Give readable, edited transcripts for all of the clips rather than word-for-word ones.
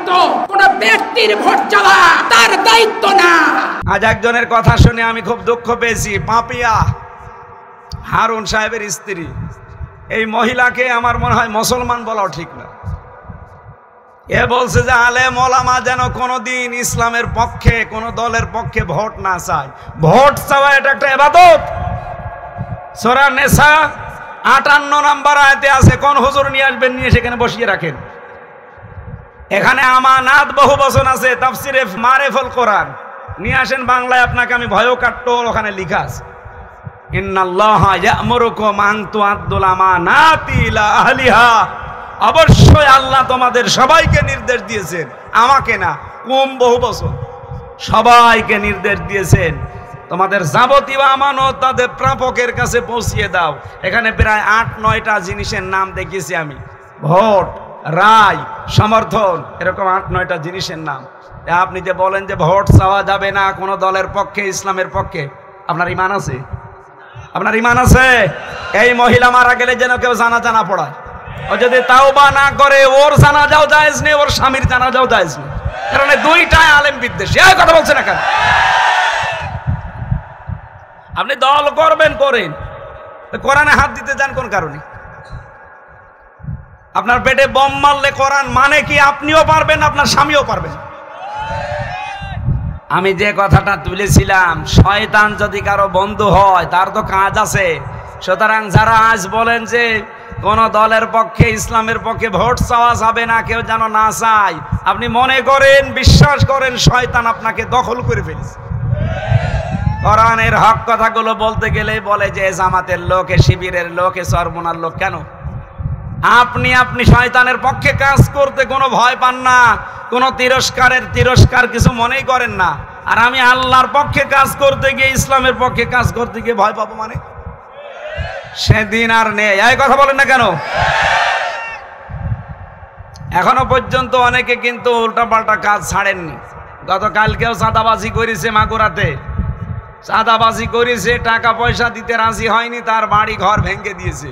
দায়িত্ব, কোন ব্যক্তির ভোট চাওয়া তার দায়িত্ব না। আজ একজনের কথা শুনে আমি খুব দুঃখ পেয়েছি। পাপিয়া হারুন সাহেবের স্ত্রী, এই মহিলাকে আমার মনে হয় মুসলমান বলাও ঠিক না। এ বলছে যে আলেম ওলামা যেন কোনোদিন ইসলামের পক্ষে কোন দলের পক্ষে ভোট না চায়। ভোট চাওয়া এটা একটা ইবাদত। সূরা নিসা 58 নম্বর আয়াতে আছে, কোন হুজুর নিয়ে আসবেন, নিয়ে সেখানে বসিয়ে রাখেন। এখানে আমানাত বহু বচন আছে, তাফসিরে মারিফুল কোরআন নিয়ে আসেন বাংলায়, আপনাকে আমি ভয়ও কাটতো, ওখানে লেখা আছে ইন্নাল্লাহা ইয়া'মুরুকুম আন তু'আদ্দুল আমানাতি ইলা আহলিহা। অবশ্যই আল্লাহ তোমাদের সবাইকে নির্দেশ দিয়েছেন, আমাকে না, কুম বহু বছর, সবাইকে নির্দেশ দিয়েছেন তোমাদের যাবতীয় আমানত তাদের প্রাপকের কাছে পৌঁছিয়ে দাও। এখানে প্রায় 8-9টা জিনিসের নাম দেখিয়েছি আমি, ভোট, রায়, সমর্থন, এরকম 8-9টা জিনিসের নাম। আপনি যে বলেন যে ভোট চাওয়া যাবে না কোনো দলের পক্ষে, ইসলামের পক্ষে, আপনার ঈমান আছে? আপনার ঈমান আছে? এই মহিলা মারা গেলে যেন কেউ জানাজা না পড়ায়। ও যদি তাওবা না করে, ওর জানাজাও জায়েজ নেই, ওর স্বামীর জানাজাও জায়েজ নেই, কারণ দুইটাই আলেম বিদ্বেষী। এই কথা বলছে না কেন? আপনি দল করবেন করেন, কোরআনে হাত দিতে যান কোন কারণে? আপনার পেটে বম মারলে কোরআন মানে কি আপনিও পারবেন, আপনার স্বামীও পারবেন। আমি যে কথাটা তুলেছিলাম, শয়তান যদি কারো বন্ধু হয় তার তো কাজ আছে। সুতরাং যারা আজ বলেন যে কোন দলের পক্ষে, ইসলামের পক্ষে ভোট চাওয়া যাবে না, কেউ যেন না চায়, আপনি মনে করেন, বিশ্বাস করেন, শয়তান আপনাকে দখল করে ফেলেছে। কোরআনের হক কথাগুলো বলতে গেলে বলে যে জামাতের লোক, শিবিরের লোক, চরমোনার লোক। কেন? আপনি শয়তানের পক্ষে কাজ করতে কোনো ভয় পান না, কোনো তিরস্কার কিছু মনেই করেন না। আর আমি আল্লাহর পক্ষে কাজ করতে গিয়ে, ইসলামের পক্ষে কাজ করতে গিয়ে ভয় পাবো মানে? সেদিন আর নেই। এই কথা বলেন না কেন? এখনো পর্যন্ত অনেকে কিন্তু উল্টাপাল্টা কাজ ছাড়েননি। গতকালকেও চাঁদাবাজি করেছে মাগুরাতে, চাঁদাবাজি করেছে, টাকা পয়সা দিতে রাজি হয়নি, তার বাড়ি ঘর ভেঙে দিয়েছে।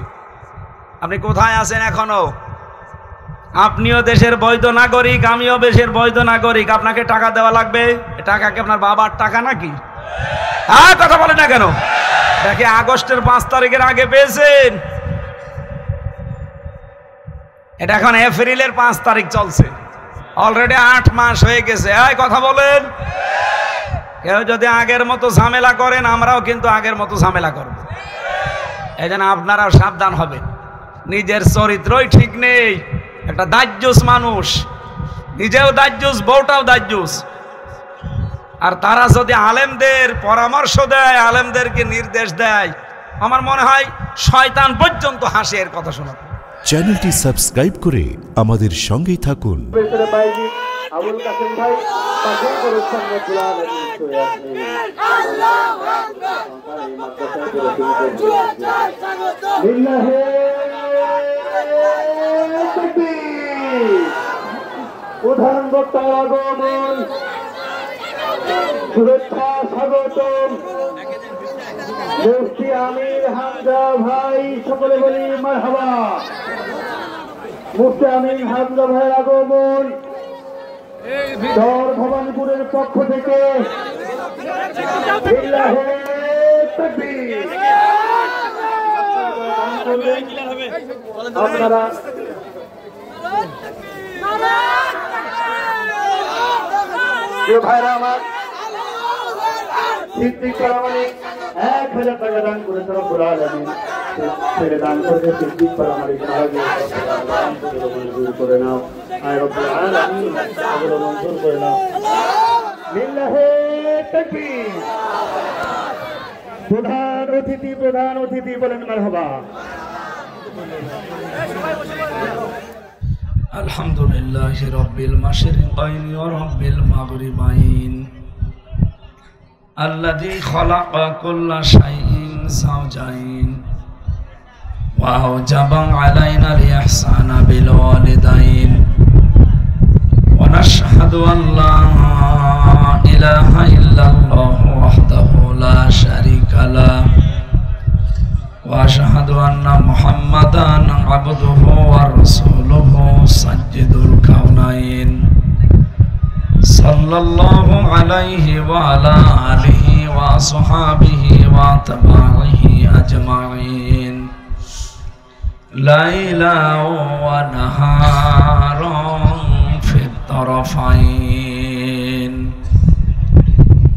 আপনি কোথায় আছেন এখনো? আপনিও দেশের বৈধ নাগরিক, আমিও দেশের বৈধ নাগরিক। আপনাকে টাকা দেওয়া লাগবে? টাকা কি আপনার বাবার টাকা নাকি? কথা বলেন না কেন? দেখে আগস্টের 5 তারিখের আগে পেয়েছেন, এটা এখন এপ্রিলের 5 তারিখ চলছে, অলরেডি 8 মাস হয়ে গেছে। কথা বলেন। কেউ যদি আগের মতো ঝামেলা করেন, আমরাও কিন্তু আগের মতো ঝামেলা করব। এই জন্য আপনারাও সাবধান হবেন। নিজের চরিত্রই ঠিক নেই, একটা দাজ্জুস মানুষ, নিজেও দাজ্জুস, বউটাও দাজ্জুস। আর তারা যদি আলেমদের পরামর্শ দেয়, আলেমদেরকে নির্দেশ দেয়, আমার মনে হয় শয়তান পর্যন্ত হাসে এর কথা শোনা। চ্যানেলটি সাবস্ক্রাইব করে আমাদের সঙ্গেই থাকুন। আবুল কাসেম ভাই পাশে করেছেন কোরআন আল্লাহু আকবার। লিল্লাহি তাকবীর। প্রধান বক্তার আগমন, শুভেচ্ছা, স্বাগতম। মুফতি আমির হামজা ভাই, সকলে বলি মারহাবা। মুফতি আমির হামজা ভাইয়ের আগমন দর ভবানীপুরের পক্ষ থেকে আপনারা ভাইরা আমার সিদ্দিক পরামানিক 1000 টাকা দান করেছেন। রব্বুল আলামিন ছেড়ে দান করে সিদ্দিক পরামানিক মঞ্জুর করে নাও। আয় রব্বুল আলামিন এগুলো মঞ্জুর করে নাও। লিল্লাহি তাকবীর। প্রধান অতিথি বলেন মারহাবা। আলহামদুলিল্লাহি রাব্বিল মাশরিকাইন ওয়া রাব্বিল মাগরিবাইন আল্লাযী খালাকা কুল্লা শাইইন যাওজাইন ওয়া আওজাবা আলাইনাল ইহসানা বিল ওয়ালিদাইন ওয়া নাশহাদু আন লা ইলাহা ইল্লাল্লাহু ওয়াহদাহু লা শারীকা লাহু ওয়া আশহাদু আন্না মুহাম্মাদান আবদুহু ওয়া রাসূলুহু সাজ্জিদুল কাউনাইন সাল্লাল্লাহু আলাইহি ওয়া আলা আলিহি ওয়া আসহাবিহি ওয়া তাবাইহি আজমাইন লাইলা ওয়া নাহারান ফিত তারাফাইন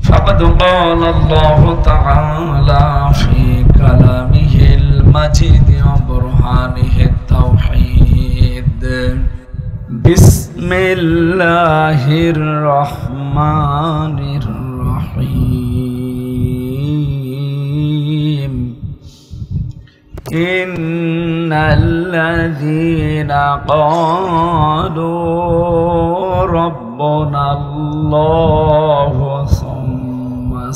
ফাকাদ ক্বালা আল্লাহু তাআলা ফি কালামিহিল মাজিদ ওয়া বুরহানিহিত তাওহীদ বিসমিল্লাহির রহমানির রহিম ইন্নাল্লাযীনা ক্বালু রাব্বুনাল্লাহু সুম্মা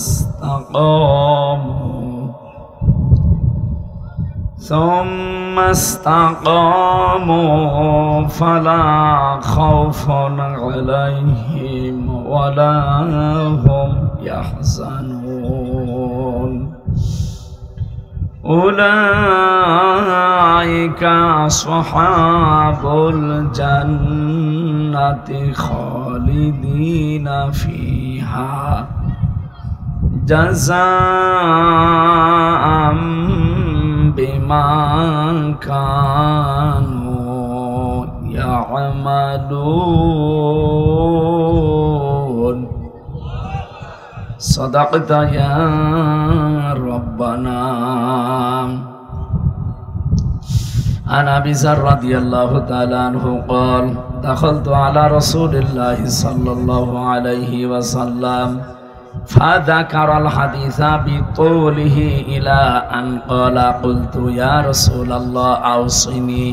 استقاموا فلا خوف عليهم ولا هم يحزنون أولئك أصحاب الجنة خالدين فيها جزاء بما كانوا يعملون صدقت يا ربنا. عن أبي ذر رضي الله تعالى عنه قال دخلت على رسول الله صلى الله عليه وسلم فذكر الحديث بطوله إلى أن قال قلت يا رسول الله أوصني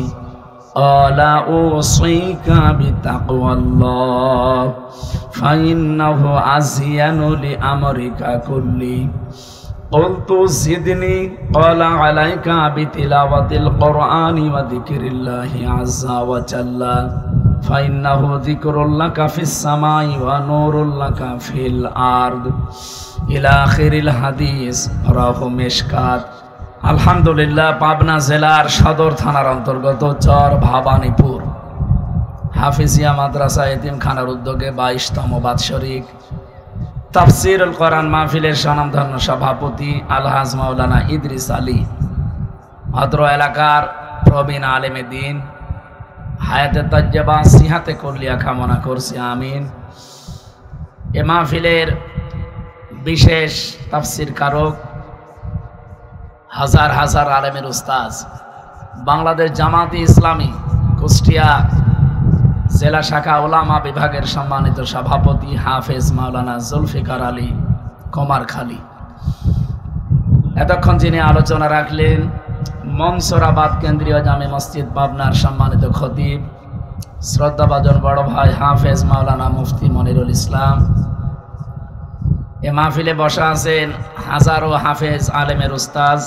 قال أوصيك بتقوى الله فإنه أزين لأمرك كله قلت زدني قال عليك بتلاوة القرآن وذكر الله عز وجل فإنه ذكر لك في السماء ونور لك في الأرض إلى آخر الحديث رواه مشকাত. আলহামদুলিল্লাহ পাবনা জেলার সদর থানার অন্তর্গত চর ভবানীপুর হাফিজিয়া মাদ্রাসা এতিমখানার উদ্যোগে 22তম বাৎসরিক তাফসীরুল কোরআন মাহফিলের স্বনামধন্য সভাপতি আলহাজ মাওলানা ইদ্রিস আলী অত্র এলাকার প্রবীণ আলেমে দ্বীন হায়াতে তাজ্জাবা সিহাতে কুল্লিয়া কামনা করছি আমিন। এ মাহফিলের বিশেষ তাফসীর কারক হাজার হাজার আলেমের উস্তাজ বাংলাদেশ জামাতে ইসলামী কুষ্টিয়া জেলা শাখা উলামা বিভাগের সম্মানিত সভাপতি হাফেজ মাওলানা জুলফিকার আলী কমারখালী। এতক্ষণ যিনি আলোচনা রাখলেন মনসুরাবাদ কেন্দ্রীয় জামে মসজিদ পাবনার সম্মানিত খতিব শ্রদ্ধাভাজন বড় ভাই হাফেজ মাওলানা মুফতি মনিরুল ইসলাম। এ মাহফিলে বসা আছেন হাজারো হাফেজ আলেমের উস্তাজ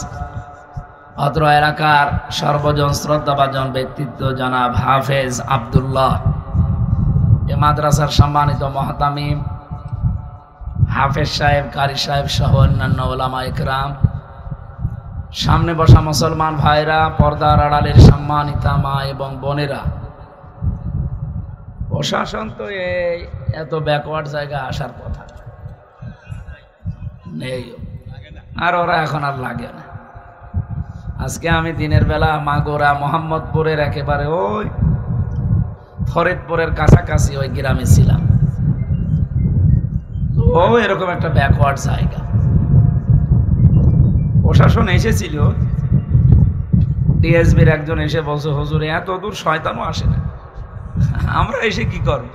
অত্র এলাকার সর্বজন শ্রদ্ধাভাজন ব্যক্তিত্ব জনাব হাফেজ আব্দুল্লাহ, এ মাদ্রাসার সম্মানিত মুহতামিম হাফেজ সাহেব, কারি সাহেব সহ অন্যান্য ওলামা ইকরাম, সামনে বসা মুসলমান ভাইরা, পর্দার আড়ালের সম্মানিতা মা এবং বোনেরা। প্রশাসন তো এই এত ব্যাকওয়ার্ড জায়গা আসার কথা নেই, আর ওরা এখন আর লাগে না। আজকে আমি দিনের বেলা মাগুরা মোহাম্মদপুরের একেবারে ওই ফরিদপুরের কাছাকাছি ওই গ্রামে ছিলাম। ও এরকম একটা ব্যাকওয়ার্ড জায়গা। প্রশাসন এসেছিল, ডিএসবির একজন এসে বলছে হুজুর এত দূর শয়তানও আসে না, আমরা এসে কি করব?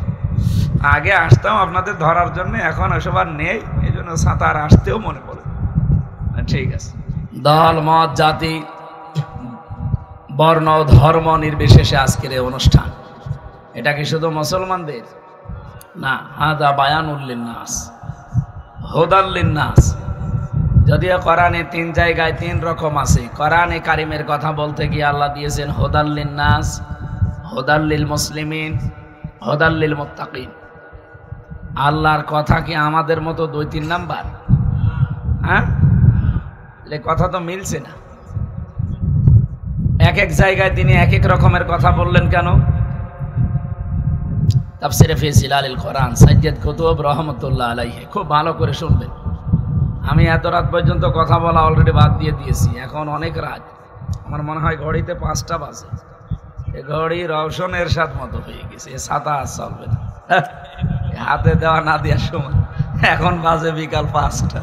আগে আসতাম আপনাদের ধরার জন্য, এখন ওসব আর নেই, এই জন্য সাঁতার আসতেও মনে পড়ে। ঠিক আছে, দল মত জাতি বর্ণ ধর্ম নির্বিশেষে আজকের এই অনুষ্ঠান, এটা কি শুধু মুসলমানদের না, হাদা বায়ানুল লিন্নাস হুদাল লিন্নাস। যদিও কোরআনে 3 জায়গায় 3 রকম আছে। কোরআনে কারিমের কথা বলতে গিয়ে আল্লাহ দিয়েছেন হুদাল লিন্নাস, হুদাল লিল মুসলিমিন, হুদাল লিল মুত্তাকিন। আল্লাহর কথা কি আমাদের মতো 2-3 নাম্বার? হ্যাঁ, কথা তো মিলছে না। এক এক জায়গায় তিনি এক এক রকমের কথা বললেন কেন? তাফসিরে ফি জিলালিল কোরআন সাইয়্যিদ কুতুব রহমাতুল্লাহ আলাইহি। খুব ভালো করে শুনবেন। আমি এত রাত পর্যন্ত কথা বলা অলরেডি বাদ দিয়ে দিয়েছি, এখন অনেক রাত, আমার মনে হয় ঘড়িতে 5টা বাজে। এ ঘড়ি রওশন এরশাদ মতো হয়ে গেছে, এ ছাতা আর চলবে না, হাতে দেওয়া না দেওয়ার সময়। এখন বাজে বিকাল 5টা,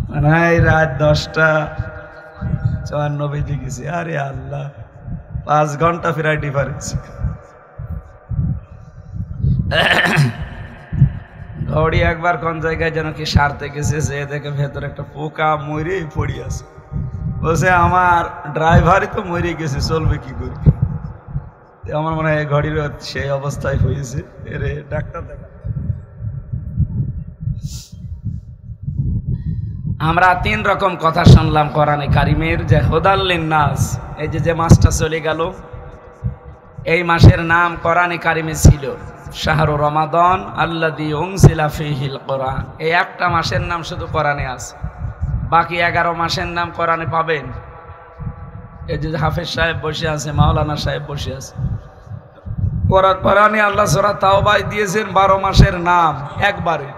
মানে এই রাত 10:54 বেজে গেছে। আরে আল্লাহ, 5 ঘন্টা ফেরাই ডিফারেন্স। ঘড়ি একবার কোন জায়গায় যেন কি সারতে গেছে, যে দেখে ভেতরে একটা পোকা মরে পড়ে আছে। বলছে আমার ড্রাইভারই তো মরে গেছে, চলবে কি করে? আমার মনে হয় ঘড়ির সেই অবস্থায় হয়েছে। এরে ডাক্তার দেখা। আমরা 3 রকম কথা শুনলাম কোরআনে কারিমের, যে হুদাল লিন্নাস, এই যে মাসটা চলে গেল, এই মাসের নাম কোরআনে কারিমে ছিল শাহরু রমাদান আল্লাযী উনজিলা ফীহিল কোরআন। এই একটা মাসের নাম শুধু কোরআনে আছে, বাকি 11 মাসের নাম কোরআনে পাবেন। এই যে হাফেজ সাহেব বসে আছে, মাওলানা সাহেব বসে আছে, কোরআনে আল্লাহ সূরা তাওবায় দিয়েছেন 12 মাসের নাম একবারে,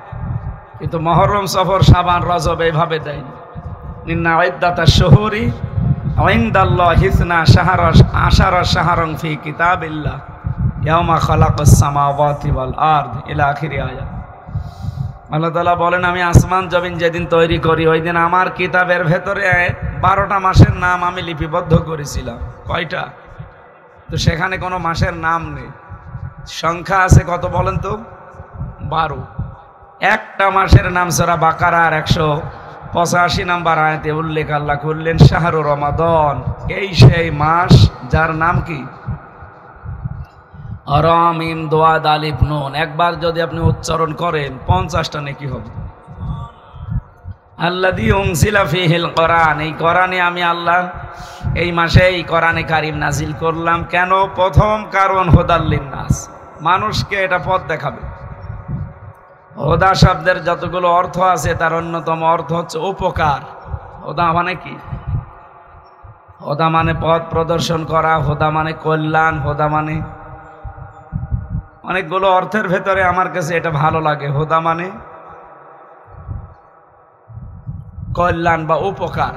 কিন্তু মুহররম, সফর, শাবান, রজব এইভাবে দেয়নি। ইন্না ইদ্দাতাশ শুহুরি ইনদাল্লাহি 12 শাহরান ফি কিতাবিল্লাহ ইয়াওমা খালাকাস সামাওয়াতি ওয়াল আরদ ইলা আখিরি আয়াত। আল্লাহ তাআলা বলেন, আমি আসমান জমিন যেদিন তৈরি করি ওই দিন আমার কিতাবের ভেতরে 12টা মাসের নাম আমি লিপিবদ্ধ করেছিলাম। কয়টা? তো সেখানে কোনো মাসের নাম নেই। সংখ্যা আছে কত বলেন তো? 12। একটা মাসের নাম সূরা বাকারার 185 নম্বর আয়াতে উল্লেখ আল্লাহ করলেন শাহরু রমাদান, এই সেই মাস যার নাম কি? মিম দোয়াদ আলিফ নুন। একবার যদি আপনি উচ্চারণ করেন 50টা নেকি হবে। আল্লাযী উনজিলা ফীহিল কোরআন, এই কোরআনে আমি আল্লাহ এই মাসে এই কোরআনে কারিম নাজিল করলাম। কেন? প্রথম কারণ হুদাল লিন্নাস, মানুষকে এটা পথ দেখাবে। হুদা শব্দের যতগুলো অর্থ আছে তার অন্যতম অর্থ হচ্ছে উপকার। হুদা মানে কি? হুদা মানে পথ প্রদর্শন করা, হুদা মানে কল্যাণ, হুদা মানে অনেকগুলো অর্থের ভেতরে আমার কাছে এটা ভালো লাগে। হুদা মানে কল্যাণ বা উপকার।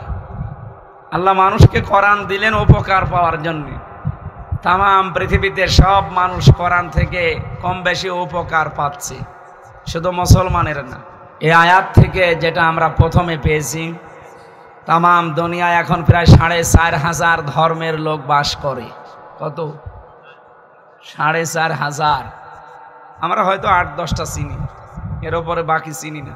আল্লাহ মানুষকে কোরআন দিলেন উপকার পাওয়ার জন্য। তামাম পৃথিবীতে সব মানুষ কোরআন থেকে কম বেশি উপকার পাচ্ছে, শুধু মুসলমানের না। এই আয়াত থেকে যেটা আমরা প্রথমে পেয়েছি, তামাম দুনিয়ায় এখন প্রায় 4,500 ধর্মের লোক বাস করে। কত? 4,500। আমরা হয়তো 8-10টা চিনি, এর উপরে বাকি চিনি না।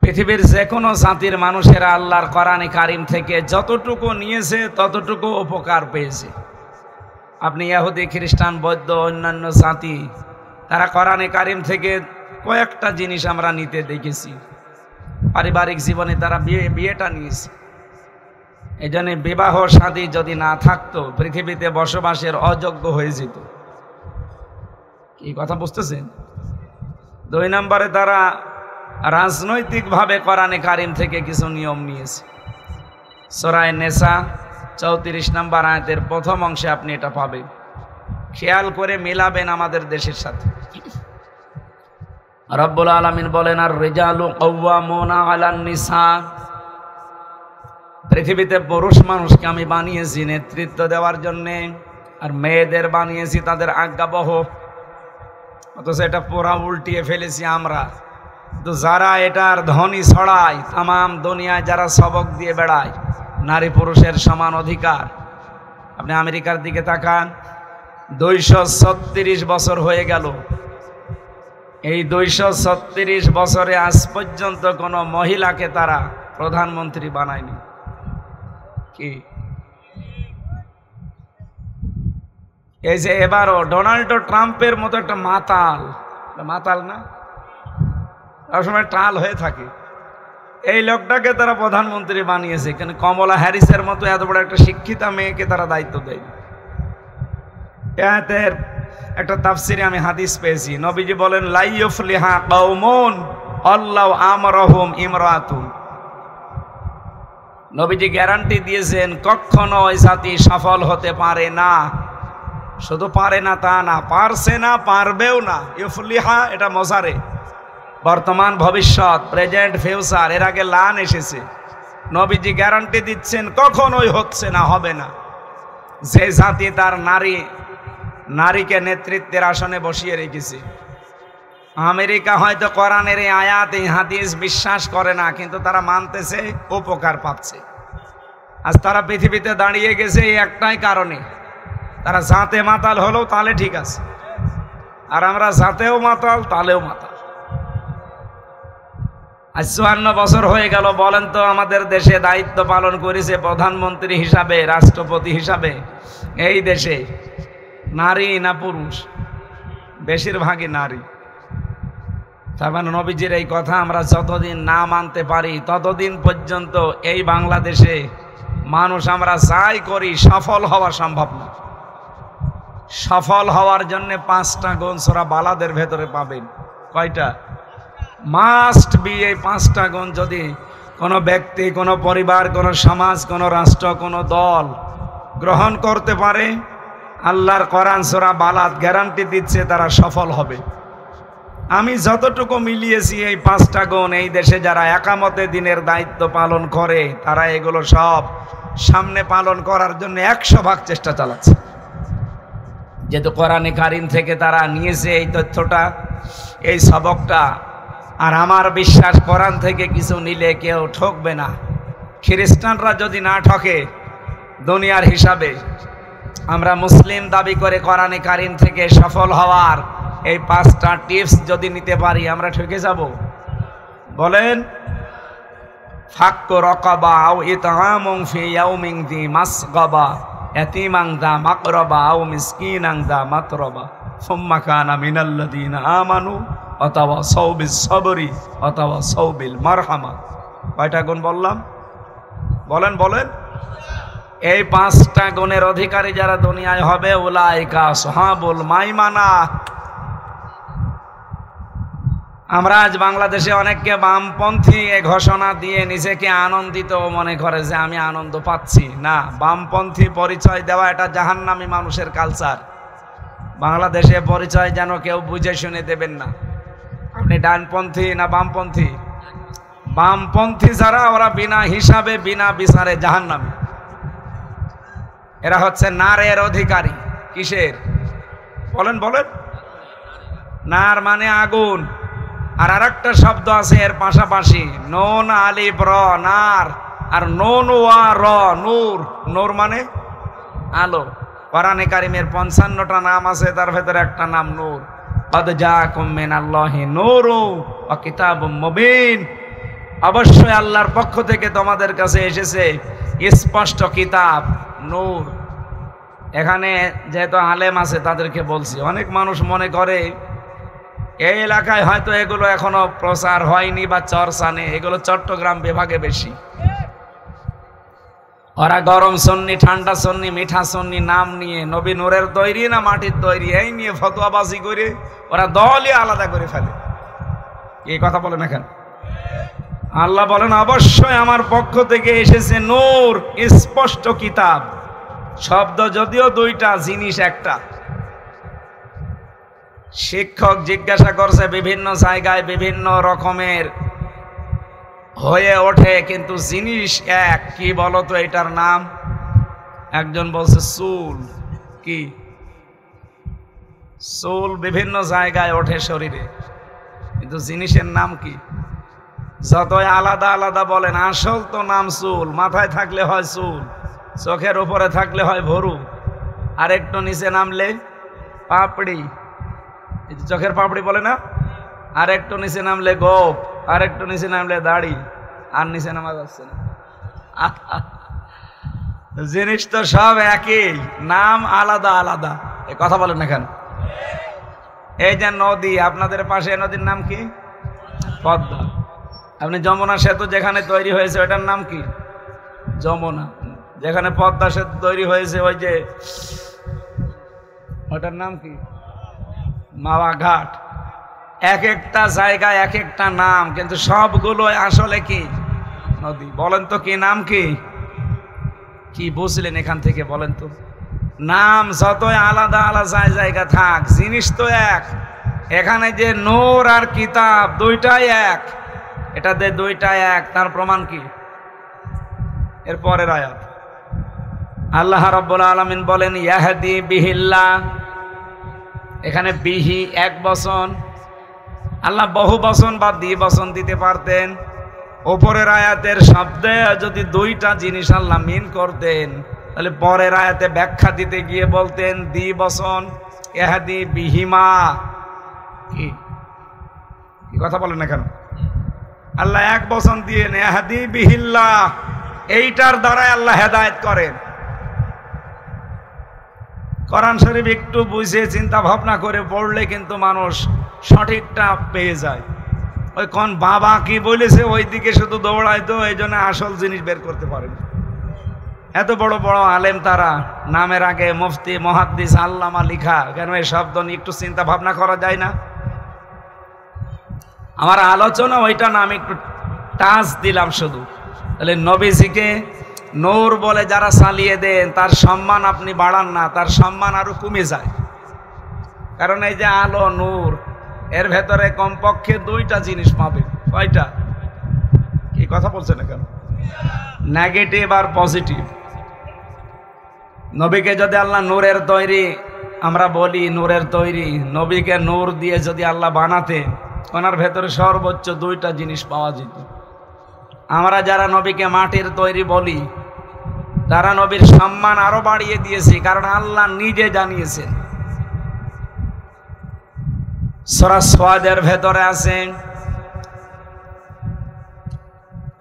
পৃথিবীর যে কোনো জাতির মানুষেরা আল্লাহর কোরআনে কারিম থেকে যতটুকু নিয়েছে ততটুকু উপকার পেয়েছে। আপনি ইহুদি, খ্রিস্টান, বৌদ্ধ, অন্যান্য জাতি, তারা কোরআনে কারিম থেকে কয়েকটা জিনিস আমরা নিতে দেখেছি। পারিবারিক জীবনে তারা বিয়েটা নিয়েছে। এই জন্য বিবাহ শাদী যদি না থাকতো পৃথিবীতে বসবাসের অযোগ্য হয়ে যেত। কি কথা বুঝতেছেন? 2 নম্বরে তারা রাজনৈতিকভাবে কোরআনে কারিম থেকে কিছু নিয়ম নিয়েছে। সূরা নিসা 34 নম্বর আয়াতের প্রথম অংশে আপনি এটা পাবেন। খেয়াল করে মেলাবেন আমাদের দেশের সাথে। রব্বুল আলামিন বলেন, আর রিজালু কাওয়ামুনা আলান নিসা, পৃথিবীতে পুরুষ মানুষকে আমি বানিয়েছি নেতৃত্ব দেওয়ার জন্যে, আর মেয়েদের বানিয়েছি তাদের আজ্ঞাবহ। অথচ এটা পুরা উল্টিয়ে ফেলেছি আমরা। তো যারা এটার ধ্বনি ছড়ায়, তামাম দুনিয়ায় যারা সবক দিয়ে বেড়ায় নারী পুরুষের সমান অধিকার, আপনি আমেরিকার দিকে তাকান, 236 বছর হয়ে গেল। এই 236 বছরে আজ পর্যন্ত কোনো মহিলাকে তারা প্রধানমন্ত্রী বানায়নি। কি এই যে এবারও ডোনাল্ড ট্রাম্পের মতো একটা মাতাল, মাতাল না, সবসময় টাল হয়ে থাকে, এই লোকটাকে তারা প্রধানমন্ত্রী বানিয়েছে। কিন্তু কমলা হ্যারিসের মতো এত বড় একটা শিক্ষিতা মেয়েকে তারা দায়িত্ব দেয়। এর একটা তাফসিরে আমি হাদিস পেয়েছি, নবীজি বলেন, লা ইউফলিহা কওমুন আল্লাহু আমরাহুম ইমরাতুন। নবীজি গ্যারান্টি দিয়েছেন কখনো ওই জাতি সফল হতে পারে না শুধু পারে না তা না, পারছে না, পারবেও না। ইফলিহা এটা মজারে, বর্তমান ভবিষ্যৎ, প্রেজেন্ট ফিউচার, এর আগে লান এসেছে। নবীজি গ্যারান্টি দিচ্ছেন কখনোই হচ্ছে না, হবে না। যে জাতি তার নারীকে নেতৃত্বের আসনে বসিয়ে রেখেছে। আমেরিকা হয়তো কোরআনের এই আয়াত, এই হাদিস বিশ্বাস করে না, কিন্তু তারা মানতেছে, উপকার পাচ্ছে। আজ তারা পৃথিবীতে দাঁড়িয়ে গেছে এই একটাই কারণে, তারা জাতে মাতাল হলেও তালে ঠিক আছে, আর আমরা জাতেও মাতাল, তালেও মাতাল। আজ 54 বছর হয়ে গেল। বলেন তো, আমাদের দেশে দায়িত্ব পালন করেছে প্রধানমন্ত্রী হিসাবে, রাষ্ট্রপতি হিসাবে এই দেশে নারী না পুরুষ? বেশিরভাগই নারী। তার মানে নবীজির এই কথা আমরা যতদিন না মানতে পারি ততদিন পর্যন্ত এই বাংলাদেশে মানুষ আমরা যাই করি সফল হওয়া সম্ভব না। সফল হওয়ার জন্য 5টা গুণ সূরা বালাদের ভেতরে পাবেন। কয়টা? Must be. এই 5টা গুণ যদি কোনো ব্যক্তি, কোনো পরিবার, কোনো সমাজ, কোনো রাষ্ট্র, কোনো দল গ্রহণ করতে পারে, আল্লাহর কোরআন সূরা বালাদ গ্যারান্টি দিচ্ছে তারা সফল হবে। আমি যতটুকু মিলিয়েছি এই 5টা গুণ, এই দেশে যারা একামতে দিনের দায়িত্ব পালন করে তারা এগুলো সব সামনে পালন করার জন্য 100 ভাগ চেষ্টা চালাচ্ছে। যেহেতু কোরআনে কারিম থেকে তারা নিয়েছে এই তথ্যটা, এই সবকটা, আর আমার বিশ্বাস কোরআন থেকে কিছু নিলে কেউ ঠকবে না। খ্রিস্টানরা যদি না ঠকে দুনিয়ার হিসাবে, আমরা মুসলিম দাবি করে কোরআনে কারিম থেকে সফল হওয়ার এই 5টা টিপস যদি নিতে পারি, আমরা ঠকে যাব? বলেন। ফাক্কু রাকাবা আও ইতআমুন ফি ইয়াউমিন যী মাসগাবা ইয়াতীমান যা মাকরাবা আও মিসকিনান যা মাতরাবা সুম্মা কানা মিনাল্লাযীনা আমানু ওয়া তাওয়াসাউ বিস সাবরি ওয়া তাওয়াসাউ বিল মারহামা। কয়টা গুণ বললাম? বলেন বলেন। এই 5টা গুণের অধিকারী যারা দুনিয়ায় হবে, উলাইকা আসহাবুল মাইমানা। আমরা আজ বাংলাদেশে অনেককে বামপন্থী এ ঘোষণা দিয়ে নিজেকে আনন্দিত মনে করে যে আমি আনন্দ পাচ্ছি। না, বামপন্থী পরিচয় দেওয়া এটা জাহান্নামী মানুষের কালচার। বাংলাদেশে পরিচয় যেন কেউ বুঝে শুনে দেবেন না। আপনি ডানপন্থী না বামপন্থী? বামপন্থী যারা, ওরা বিনা হিসাবে, বিনা বিচারে জাহান্নামী। এরা হচ্ছে নারের অধিকারী। কিসের? বলেন বলেন। নার মানে আগুন। আর আরেকটা শব্দ আছে এর পাশাপাশি, নুন আলিফ র, নার, আর নুন ওয়া র, নূর। নূর মানে আলো। কোরআনে কারিমের 55টা নাম আছে, তার ভেতরে একটা নাম নূর। কদ জাআকুম মিনাল্লাহি নূরুন ওয়া কিতাবুম মুবিন। অবশ্যই আল্লাহর পক্ষ থেকে তোমাদের কাছে এসেছে স্পষ্ট কিতাব, নূর। এখানে যেহেতু আলেম আছে তাদেরকে বলছি, অনেক মানুষ মনে করে এই এলাকায় হয়তো এগুলো এখনো প্রচার হয়নি বা চর্চা নেই, এগুলো চট্টগ্রাম বিভাগে বেশি। ওরা গরম সুন্নি, ঠান্ডা সুন্নি, মিঠা সুন্নি নাম নিয়ে, নবী নূরের তৈরি না মাটির তৈরি, এই নিয়ে ফতোয়াবাজি করে ওরা দলই আলাদা করে ফেলে। এই কথা বলেন এখন। আল্লাহ বলেন অবশ্যই আমার পক্ষ থেকে এসেছে নূর, স্পষ্ট কিতাব। শব্দ যদিও দুইটা, জিনিস একটা। শিক্ষক জিজ্ঞাসা করছে, বিভিন্ন জায়গায় বিভিন্ন রকমের হয়ে ওঠে, কিন্তু জিনিস এক। কি বলতো এটার নাম? একজন বলছে চুল। কি চুল? বিভিন্ন জায়গায় ওঠে শরীরে, কিন্তু জিনিসের নাম কি? যতই আলাদা আলাদা বলেন, আসল তো নাম চুল। মাথায় থাকলে হয় চুল, চোখের উপরে থাকলে হয় ভরু, আর একটু নিচে নামলে পাপড়ি। চোখের পাপড়ি বলে না? আর একটু নিচে নামলে গোপ, আর একটু নিচে নামলে দাড়ি, আর নিচে নামা যাচ্ছে না। জিনিস তো সব একই, নাম আলাদা আলাদা। এ কথা বলেন না কেন? এই যে নদী, আপনাদের পাশে নদীর নাম কি? পদ্মা। আপনি যমুনা সেতু যেখানে তৈরি হয়েছে ওটার নাম কি? যমুনা। যেখানে পদ্মা সেতু তৈরি হয়েছে ওই যে ওটার নাম কি? মাওয়া ঘাট। এক একটা জায়গায় এক একটা নাম, কিন্তু সবগুলো আসলে কি? নদী। বলেন তো কি নাম? কি কি বুঝলেন এখান থেকে? বলেন তো। নাম যতই আলাদা আলাদা জায়গা থাক, জিনিস তো এক। এখানে যে নূর আর কিতাব দুইটাই এক, এটাতে দুইটাই এক, তার প্রমাণ কি? এর পরের আয়াত আল্লাহ রাব্বুল আলামিন বলেন ইয়াহদি বিহিল্লাহ। এখানে বিহি এক বচন, আল্লাহ বহু বচন বা দ্বিবচন দিতে পারতেন। ওপরের আয়াতের শব্দে যদি দুইটা জিনিস আল্লাহ মিন করতেন, তাহলে পরের আয়াতে ব্যাখ্যা দিতে গিয়ে বলতেন দ্বিবচন, ইয়াহদি বিহিমা। কি কথা বলেন না কেন? আল্লাহ এক বচন দিয়ে ইয়াহদি বিহিল্লাহ, এইটার দ্বারাই আল্লাহ হেদায়েত করেন। কোরআন শরীফ একটু বুঝে চিন্তা ভাবনা করে পড়লে কিন্তু মানুষ সঠিকটা পেয়ে যায়। ওই কোন বাবা কি বলেছে ওই দিকে শুধু দৌড়ায়, তো এই জন্য আসল জিনিস বের করতে পারে না। এত বড় বড় আলেম, তারা নামের আগে মুফতি, মুহাদ্দিস, আল্লামা লিখা, কেন এই শব্দ নিয়ে একটু চিন্তা ভাবনা করা যায় না? আমার আলোচনা ওইটা না, আমি একটু টাচ দিলাম শুধু। তাহলে নবীজিকে নূর বলে যারা চালিয়ে দেন, তার সম্মান আপনি বাড়ান না, তার সম্মান আরো কমে যায়। কারণ এই যে আলো, নূর, এর ভেতরে কমপক্ষে দুইটা জিনিস পাবে। কয়টা? কি কথা বলছে না কেন? নেগেটিভ আর পজিটিভ। নবীকে যদি আল্লাহ নূরের তৈরি, আমরা বলি নূরের তৈরি, নবীকে নূর দিয়ে যদি আল্লাহ বানাতে, ওনার ভেতরে সর্বোচ্চ দুইটা জিনিস পাওয়া যেত। আমরা যারা নবীকে মাটির তৈরি বলি, তারা নবীর সম্মান আরো বাড়িয়ে দিয়েছে, কারণ আল্লাহ নিজে জানিয়েছেন। সূরা সাদের ভেতরে আছে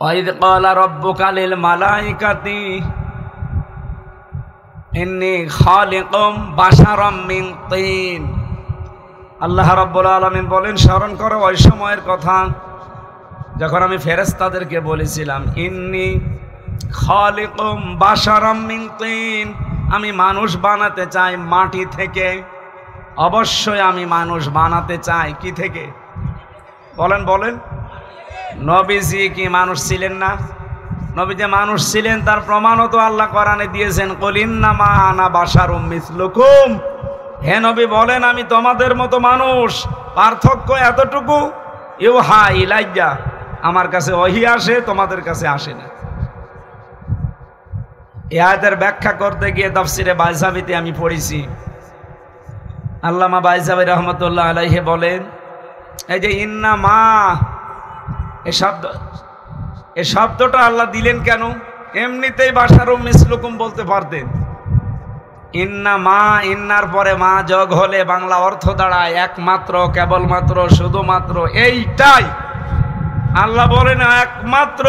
ওয়াইদ ক্বালা রাব্বুকা লিল মালাইকাতি ইন্নী খালিকুম বাশারাম মিন তিন। আল্লাহ রাব্বুল আলামিন বলেন, স্মরণ করো ওই সময়ের কথা যখন আমি ফেরেশতাদেরকে বলেছিলাম ইন্নী খালিকুম বাশারাম মিন তিন, আমি মানুষ বানাতে চাই মাটি থেকে। অবশ্যই আমি মানুষ বানাতে চাই কি থেকে? বলেন বলেন। নবীজি কি মানুষ ছিলেন না? নবী যে মানুষ ছিলেন তার প্রমাণও তো আল্লাহ কোরআনে দিয়েছেন, কুল ইন্নামা আনা বাশারুম মিসলুকুম। হে নবী বলেন, আমি তোমাদের মতো মানুষ, পার্থক্য এতটুকু, ইউহা ইলাইয়া, আমার কাছে ওহী আসে, তোমাদের কাছে আসে না। এই আয়াতের ব্যাখ্যা করতে গিয়ে তাফসিরে বাইজাবিতে আমি পড়েছি, আল্লামা বাইজাবি রহমতুল্লাহ আলাইহি বলেন, এই যে ইন্নামা এই শব্দটা আল্লাহ দিলেন কেন? এমনিতেই বাশারুম মিসলুকুম বলতে পারতেন। ইন্নামা, ইন্নার পরে মা যোগ হলে বাংলা অর্থ দাঁড়ায় একমাত্র, কেবলমাত্র, শুধুমাত্র, এইটাই। আল্লাহ বলেন একমাত্র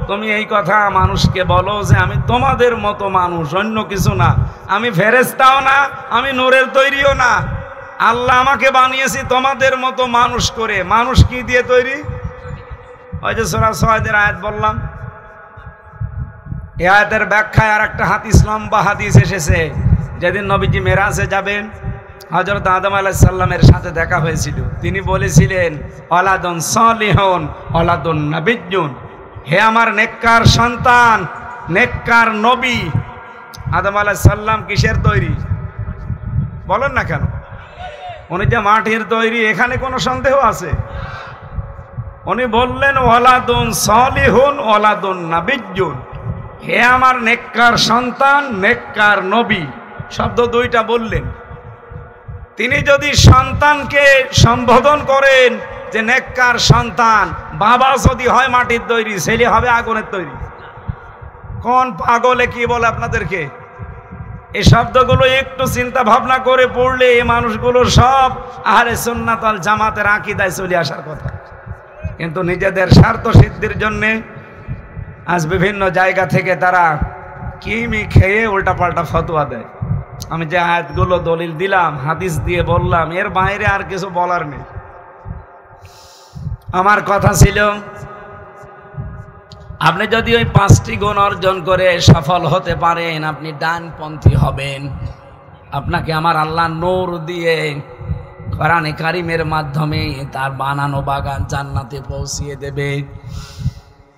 তুমি এই কথা মানুষকে বলো যে আমি তোমাদের মতো মানুষ, অন্য কিছু না। আমি ফেরেশতাও না, আমি নূরের তৈরিও না। আল্লাহ আমাকে বানিয়েছি তোমাদের মতো মানুষ করে। মানুষ কি দিয়ে তৈরি? ওই যে সূরা সাদের আয়াত বললাম, এই আয়াতের ব্যাখ্যায় আর একটা হাদিস, লম্বা হাদিস এসেছে। যেদিন নবীজি মেরাজে যাবেন, হযরত আদম আলাইহিস সালামের সাথে দেখা হয়েছিল। তিনি বলেছিলেন ওয়ালাদুন সালিহুন ওয়ালাদুন নাবিয়্যুন, হে আমার নেককার সন্তান, নেককার নবী। আদম আলাইহিস সালাম কিসের তৈরি? বলেন না কেন? উনি যে মাটির তৈরি, এখানে কোনো সন্দেহ আছে? উনি বললেন ওয়ালাদুন সালিহুন ওয়ালাদুন নাবিয়্যুন, হে আমার নেককার সন্তান, নেককার নবী, শব্দ দুইটা বললেন। তিনি যদি সন্তানকে সম্বোধন করেন যে নেককার সন্তান, বাবা যদি হয় মাটির তৈরি, ছেলে হবে আগুনের তৈরি। কোন পাগলে কি বলে আপনাদেরকে? এই শব্দগুলো একটু চিন্তা ভাবনা করে পড়লে এই মানুষগুলো সব আহলে সুন্নাত ওয়াল জামাতের আকীদায় চলে আসার কথা, কিন্তু নিজেদের স্বার্থ সিদ্ধির জন্যে আজ বিভিন্ন জায়গা থেকে তারা কিমি খেয়ে উল্টাপাল্টা ফতোয়া দেয়। আমি যে আয়াতগুলো দলিল দিলাম, হাদিস দিয়ে বললাম, এর বাইরে আর কিছু বলার নেই। আমার কথা ছিল, আপনি যদি ওই 5টি গুণ অর্জন করে সফল হতে পারেন, আপনি ডানপন্থী হবেন। আপনাকে আমার আল্লাহ নূর দিয়ে কোরআনে কারিমের মাধ্যমে তার বানানো বাগান জান্নাতে পৌঁছিয়ে দেবে।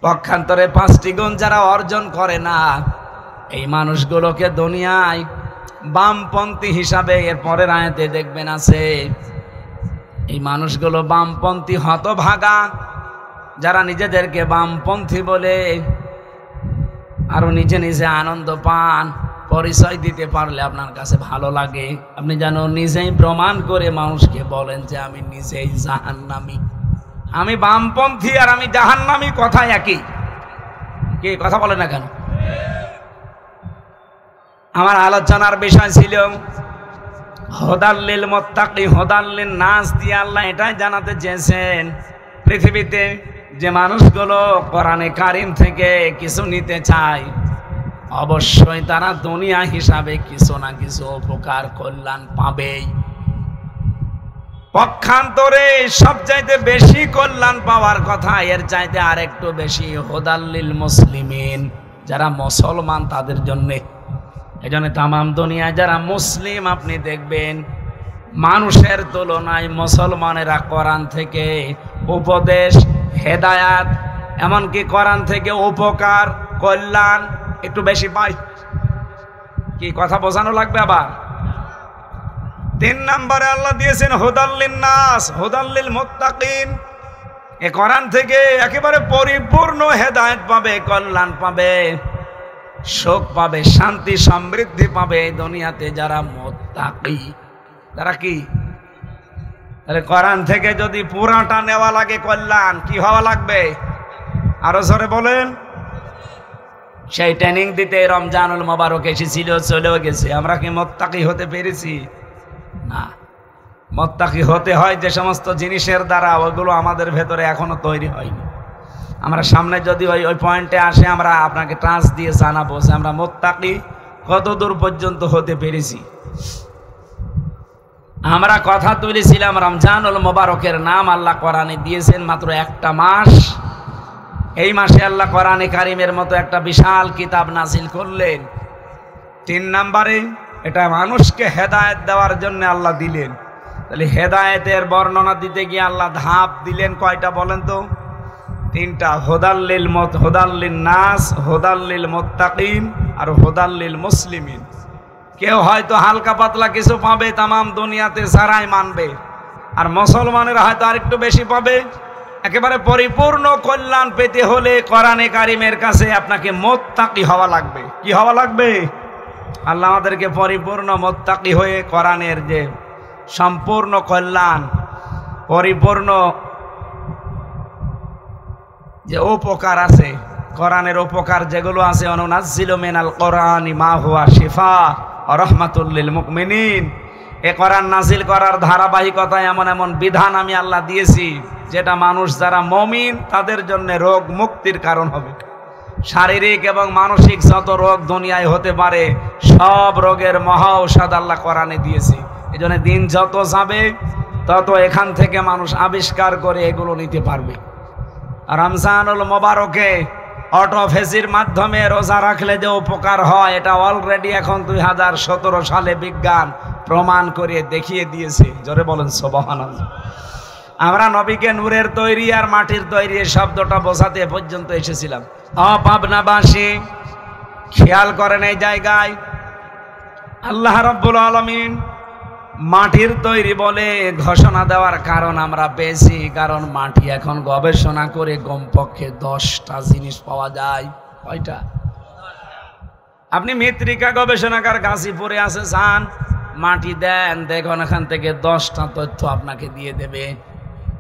পক্ষান্তরে 5টি গুণ যারা অর্জন করে না, এই মানুষগুলোকে দুনিয়ায় বামপন্থী হিসাবে এর পরের আয়াতে দেখবেন আছে এই মানুষগুলো বামপন্থী হতভাগা, যারা নিজেদেরকে বামপন্থী বলে আরো নিজে নিজে আনন্দ পান। পরিচয় দিতে পারলে আপনার কাছে ভালো লাগে। আপনি যেন নিজেই প্রমাণ করে মানুষকে বলেন যে আমি নিজেই জাহান্নামী, আমি বামপন্থী আর আমি জাহান্নামী, কথা একই। কি কথা বলে না কেন? আমার আলোচনার বিষয় ছিল হুদাল্লিল মুত্তাকি, হুদাল্লিন নাস দিয়ে আল্লাহ এটাই জানাতে চেয়েছেন পৃথিবীতে যে মানুষগুলো কোরআনে কারিম থেকে কিছু নিতে চায় অবশ্যই তারা দুনিয়া হিসাবে কিছু না কিছু উপকার কল্যাণ পাবেই। পক্ষান্তরে সবচাইতে বেশি কল্যাণ পাওয়ার কথা, এর চাইতে আরেকটু বেশি হুদাল্লিল মুসলিমিন, যারা মুসলমান তাদের জন্য। এজন্য তামাম দুনিয়ায় যারা মুসলিম আপনি দেখবেন মানুষের তুলনায় মুসলমানেরা কোরআন থেকে উপদেশ, হেদায়াত, এমনকি কোরআন থেকে উপকার, কল্যাণ একটু বেশি পায়। কি কথা বোঝানো লাগবে আবার? 3 নম্বরে আল্লাহ দিয়েছেন হুদাল্লিন নাস, হুদাল্লিল মুত্তাকিন। এই কোরআন থেকে একেবারে পরিপূর্ণ হেদায়েত পাবে, কল্যাণ পাবে, সুখ পাবে, শান্তি সমৃদ্ধি পাবে এই দুনিয়াতে যারা মুত্তাকি। তারা কি? তাহলে কোরআন থেকে যদি পুরাটা নেওয়া লাগে কল্যাণ, কি হওয়া লাগবে? আরো জোরে বলেন। সেই ট্রেনিং দিতে রমজানুল মোবারক এসেছিল, চলেও গেছে। আমরা কি মুত্তাকি হতে পেরেছি? না। মুত্তাকি হতে হয় যে সমস্ত জিনিসের দ্বারা, ওইগুলো আমাদের ভেতরে এখনো তৈরি হয়নি। আমরা সামনে যদি ওই পয়েন্টে আসে আমরা আপনাকে ট্রান্স দিয়ে জানাবো যে আমরা মুত্তাকি কত দূর পর্যন্ত হতে পেরেছি। আমরা কথা তুলেছিলাম রমজানুল মোবারকের নাম আল্লাহ কোরআনে দিয়েছেন মাত্র একটা মাস। এই মাসে আল্লাহ কোরআনে কারিমের মতো একটা বিশাল কিতাব নাজিল করলেন। 3 নম্বরে এটা মানুষকে হেদায়েত দেওয়ার জন্য আল্লাহ দিলেন। তাহলে হেদায়েতের বর্ণনা দিতে গিয়ে আল্লাহ ধাপ দিলেন কয়টা বলেন তো? 3টা। হুদাল্লিন নাস, হুদাল্লিল মুত্তাকিন আর হুদাল্লিল মুসলিমিন। কেউ হয়তো হালকা পাতলা কিছু পাবে তামাম দুনিয়াতে, সারাই মানবে, আর মুসলমানেরা হয়তো আরেকটু বেশি পাবে। একেবারে পরিপূর্ণ কল্যাণ পেতে হলে কোরআনে কারিমের কাছে আপনাকে মুত্তাকি হওয়া লাগবে। কি হওয়া লাগবে? আল্লাহ আমাদেরকে পরিপূর্ণ মুত্তাকি হয়ে কোরআনের যে সম্পূর্ণ কল্যাণ, পরিপূর্ণ যে উপকার আছে, কোরআনের উপকার যেগুলো আছে, অনুনাজ্জিলু মিনাল কোরআনি মা হুয়া শিফা ওয়া রাহমাতুল লিল মুমিনিন। এ কোরআন নাজিল করার ধারাবাহিকতায় এমন এমন বিধান আমি আল্লাহ দিয়েছি যেটা মানুষ যারা মুমিন তাদের জন্য রোগ মুক্তির কারণ হবে। শারীরিক এবং মানসিক যত রোগ দুনিয়ায় হতে পারে সব রোগের মহা ঔষধ আল্লাহ কোরআনে দিয়েছে। এই জন্য দিন যত যাবে তত এখান থেকে মানুষ আবিষ্কার করে এগুলো নিতে পারবে। রমজানুল মোবারকে অটোফেসির মাধ্যমে রোজা রাখলে যে উপকার হয় এটা অলরেডি এখন 2017 সালে বিজ্ঞান প্রমাণ করে দেখিয়ে দিয়েছে। জোরে বলেন সুবহানাল্লাহ। আমরা নবীকে নূরের তৈরি আর মাটির তৈরি শব্দটা বোঝাতে পর্যন্ত এসেছিলাম। পাবনাবাসী খেয়াল করেন এই জায়গায় আল্লাহ রাব্বুল আলামিন মাটির তৈরি বলে ঘোষণা দেওয়ার কারণ আমরা পেয়েছি, কারণ মাটি এখন গবেষণা করে কমপক্ষে 10টা জিনিস পাওয়া যায়। কয়টা? আপনি মৃত্তিকা গবেষণাগার গাজীপুরে আছে, যান মাটি দেন, দেখুন এখান থেকে 10টা তথ্য আপনাকে দিয়ে দেবে।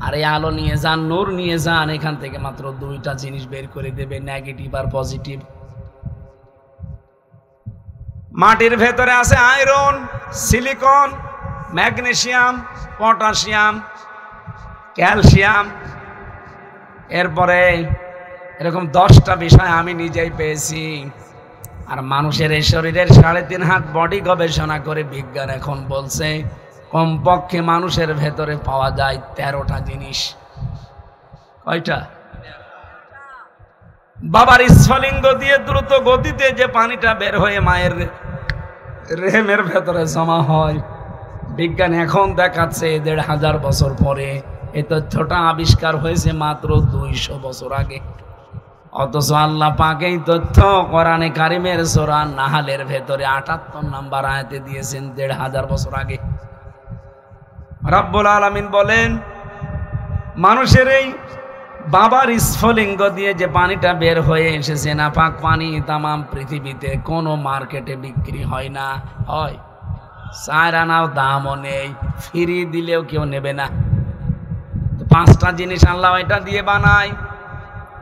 আর এই আলো নিয়ে যান, নূর নিয়ে যান, এখান থেকে মাত্র 2টা জিনিস বের করে দেবে, নেগেটিভ আর পজিটিভ। মাটির ভেতরে আছে iron, silicon, magnesium, potassium, calcium. এরপরে এরকম 10টা বিষয় আমি নিজেই পেয়েছি। আর মানুষের এই শরীরের 3.5 হাত বডি গবেষণা করে বিজ্ঞান এখন বলছে কমপক্ষে মানুষের ভেতরে পাওয়া যায় 13টা জিনিস। কয়টা? বাবার স্ফলিঙ্গ দিয়ে দ্রুত গতিতে যে পানিটা বের হয়ে মায়ের রেহেমের ভেতরে জমা হয়, বিজ্ঞান এখন দেখাচ্ছে 1500 বছর পরে। এই তথ্যটা আবিষ্কার হয়েছে মাত্র 200 বছর আগে। অথচ আল্লাহ পাক এই তথ্য কোরআনে কারিমের সূরা নাহলের ভেতরে ৭৮ নম্বর আয়াতে দিয়েছেন ১৫০০ বছর আগে। রব্বুল আলামিন বলেন, মানুষের এই বাবার স্ফলিঙ্গ দিয়ে যে পানিটা বের হয়ে এসেছে, নাপাক পানি তামাম পৃথিবীতে কোনো মার্কেটে বিক্রি হয় না, হয় ৪ আনাও দামও নেই, ফ্রি দিলেও কেউ নেবে না। তো ৫টা জিনিস আল্লাহ এটা দিয়ে বানায়।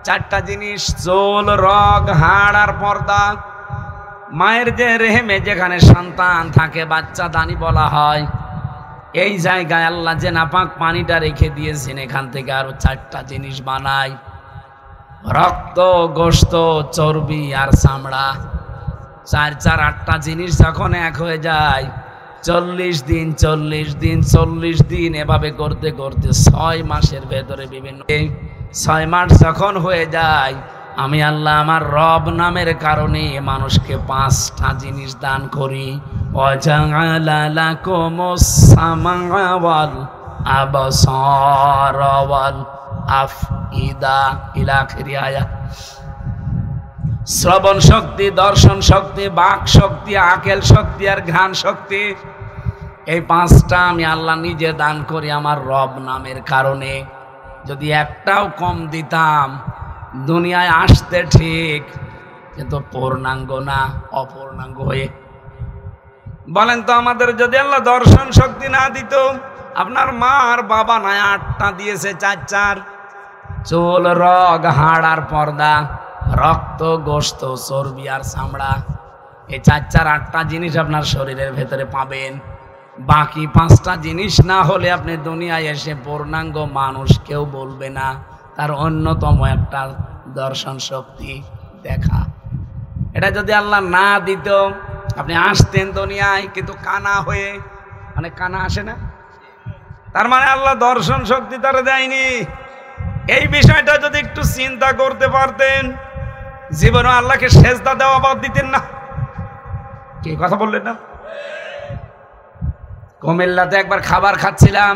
4টা জিনিস, চুল, রগ, হাড় আর পর্দা। মায়ের যে রেহেমে যেখানে সন্তান থাকে, বাচ্চা দানি বলা হয়, এই জায়গায় আল্লাহ যে নাপাক পানিটা রেখে দিয়েছেন, এখান থেকে আরো 4টা জিনিস বানায়, রক্ত, গোশত, চর্বি আর চামড়া। 4 8টা জিনিস যখন এক হয়ে যায়, 40 দিন 40 দিন 40 দিন এভাবে করতে করতে 6 মাসের ভেতরে বিভিন্ন 6 মাস যখন হয়ে যায়, আমি আল্লাহ আমার রব নামের কারণে মানুষকে 5টা জিনিস দান করি। ওয়াজআলা লাকুমুস সামআ ওয়াল আবসারা ওয়াল আফইদা ইলা আখিরি আয়াত। শ্রবণ শক্তি, দর্শন শক্তি, বাক শক্তি, আকেল শক্তি আর ঘ্রাণ শক্তি, এই 5টা আমি আল্লাহ নিজে দান করি আমার রব নামের কারণে। যদি একটাও কম দিতাম, দুনিয়ায় আসতে ঠিক, কিন্তু পূর্ণাঙ্গ না, অপূর্ণাঙ্গ হয়ে। বলেন তো, আমাদের যদি আল্লাহ দর্শন শক্তি না দিত, আপনার মা আর বাবা নাই 8টা দিয়েছে, 4 চুল, রগ, হাড় আর পর্দা, রক্ত, গোশত, চর্বি আর চামড়া। এই 4 8টা জিনিস আপনার শরীরের ভেতরে পাবেন। বাকি 5টা জিনিস না হলে আপনি দুনিয়ায় এসে পূর্ণাঙ্গ মানুষ কেউ বলবে না। তার অন্যতম একটা দর্শন শক্তি, দেখা। এটা যদি আল্লাহ না দিত, আপনি আসতেন দুনিয়ায় কিন্তু কানা হয়ে, মানে কানা আসে না, তার মানে আল্লাহ দর্শন শক্তি তারা দেয়নি। এই বিষয়টা যদি একটু চিন্তা করতে পারতেন, জীবনে আল্লাহকে সেজদা দেওয়া বাদ দিতেন না। কি কথা বললেন না? কুমিল্লাতে একবার খাবার খাচ্ছিলাম,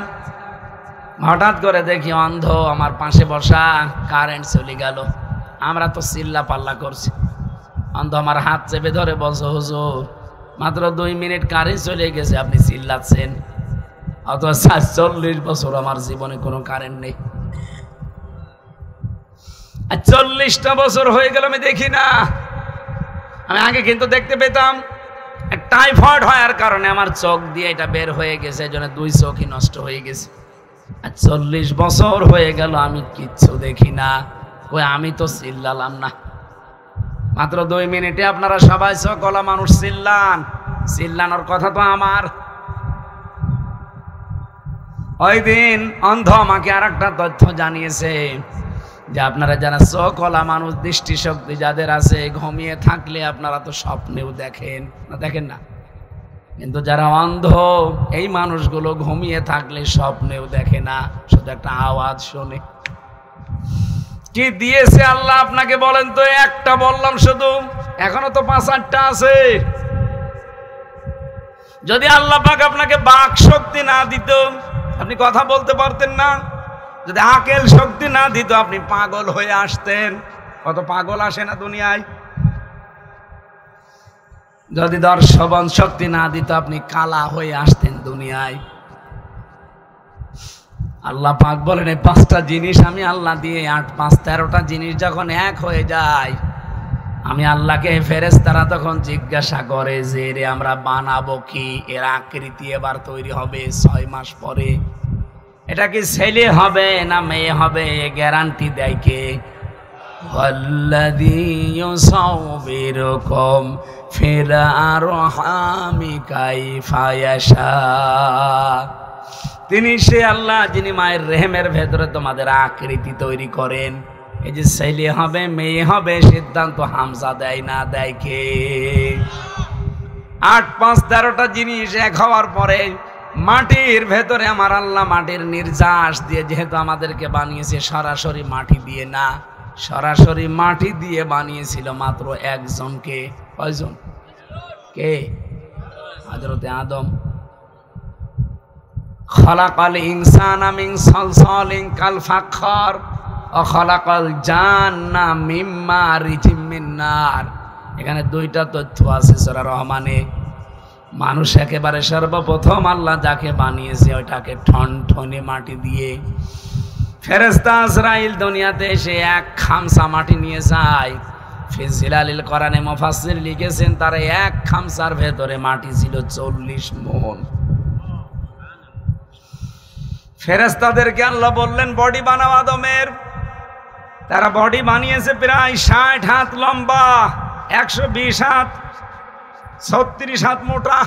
হঠাৎ করে দেখি অন্ধ আমার পাশে বসা, কারেন্ট চলে গেল। আমরা তো চিল্লা পাল্লা করছি, অন্ধ আমার হাত চেপে ধরে বলছে, হুজুর মাত্র 2 মিনিট কারেন্ট চলে গেছে, আপনি চিল্লাচ্ছেন। অথচ 40 বছর আমার জীবনে কোনো কারেন্ট নেই। আর 40টা বছর হয়ে গেল আমি দেখি না। আমি আগে কিন্তু দেখতে পেতাম। টাইফয়েড হওয়ার কারণে আমার চোখ দিয়ে এটা বের হয়ে গেছে, এই জন্য 2 চোখই নষ্ট হয়ে গেছে। আর 40 বছর হয়ে গেল আমি কিচ্ছু দেখি না। কই, আমি তো চিল্লালাম না। মাত্র 2 মিনিটে আপনারা সবাই সকলা মানুষ চিল্লান, চিল্লানোর কথা তো আমার। ওই দিন অন্ধ আমাকে আর একটা তথ্য জানিয়েছে যে আপনারা যারা সকলা মানুষ, দৃষ্টিশক্তি যাদের আছে, ঘুমিয়ে থাকলে আপনারা তো স্বপ্নেও দেখেন না, দেখেন না? কিন্তু যারা অন্ধ, এই মানুষগুলো ঘুমিয়ে থাকলে স্বপ্নেও দেখে না, শুধু একটা আওয়াজ শোনে। কি দিয়েছে আল্লাহ আপনাকে বলেন তো? একটা বললাম শুধু, এখনো তো 5 8টা আছে। যদি আল্লাহ পাক আপনাকে বাক শক্তি না দিত, আপনি কথা বলতে পারতেন না। যদি আকেল শক্তি না দিত, আপনি পাগল হয়ে আসতেন। কত পাগল আসে না দুনিয়ায়। যদি দর্শন শক্তি না দিত, আপনি কালা হয়ে আসতেন দুনিয়ায়। আল্লাহ পাক বলেন, এই 5টা জিনিস আমি আল্লাহ দিয়ে 8 5 13টা জিনিস যখন এক হয়ে যায়, আমি আল্লাহকে ফেরেশতারা তখন জিজ্ঞাসা করে যে রে আমরা বানাবো কি? এর আকৃতি এবার তৈরি হবে 6 মাস পরে। এটা কি ছেলে হবে না মেয়ে হবে? গ্যারান্টি দেয় কে? ওয়াল্লাযী ইউসাউবিরুকুম ফিল আরহামি কাইফা ইয়াশা। তিনি সে আল্লাহ যিনি মায়ের রেহেমের ভেতরে তোমাদের আকৃতি তৈরি করেন। এই যে ছেলে হবে মেয়ে হবে, সিদ্ধান্ত হামজা দেয় না, দেয় কে? 8 5 13টা জিনিস এক হওয়ার পরে মাটির ভেতরে আমার আল্লাহ মাটির নির্যাস দিয়ে, যেহেতু আমাদেরকে বানিয়েছে সরাসরি মাটি দিয়ে না, সরাসরি মাটি দিয়ে বানিয়েছিল মাত্র একজনকে। কয়জন? কে? হযরতে আদম। খালাকাল ইনসানা মিন সালসালিন কাল ফাখর খালাকাল জান্না মিন মারিজিম মিন নার। এখানে দুইটা তথ্য আছে সূরা রহমানে। মানুষ একেবারে সর্বপ্রথম আল্লাহ যাকে বানিয়েছে ওইটাকে ঠনঠনে মাটি দিয়ে। ফেরেশতা আজরাইল দুনিয়াতে এসে এক খামসা মাটি নিয়ে যায়। ফি জিলালিল কোরআনে মুফাসসির লিখেছেন তার এক খামসার ভেতরে মাটি ছিল 40 মণ। ফেরেশতাদেরকে আল্লাহ বললেন বডি বানাও আদমের। তারা বডি বানিয়েছে প্রায় 60 হাত লম্বা, 120 হাত, 36 হাত মোটা,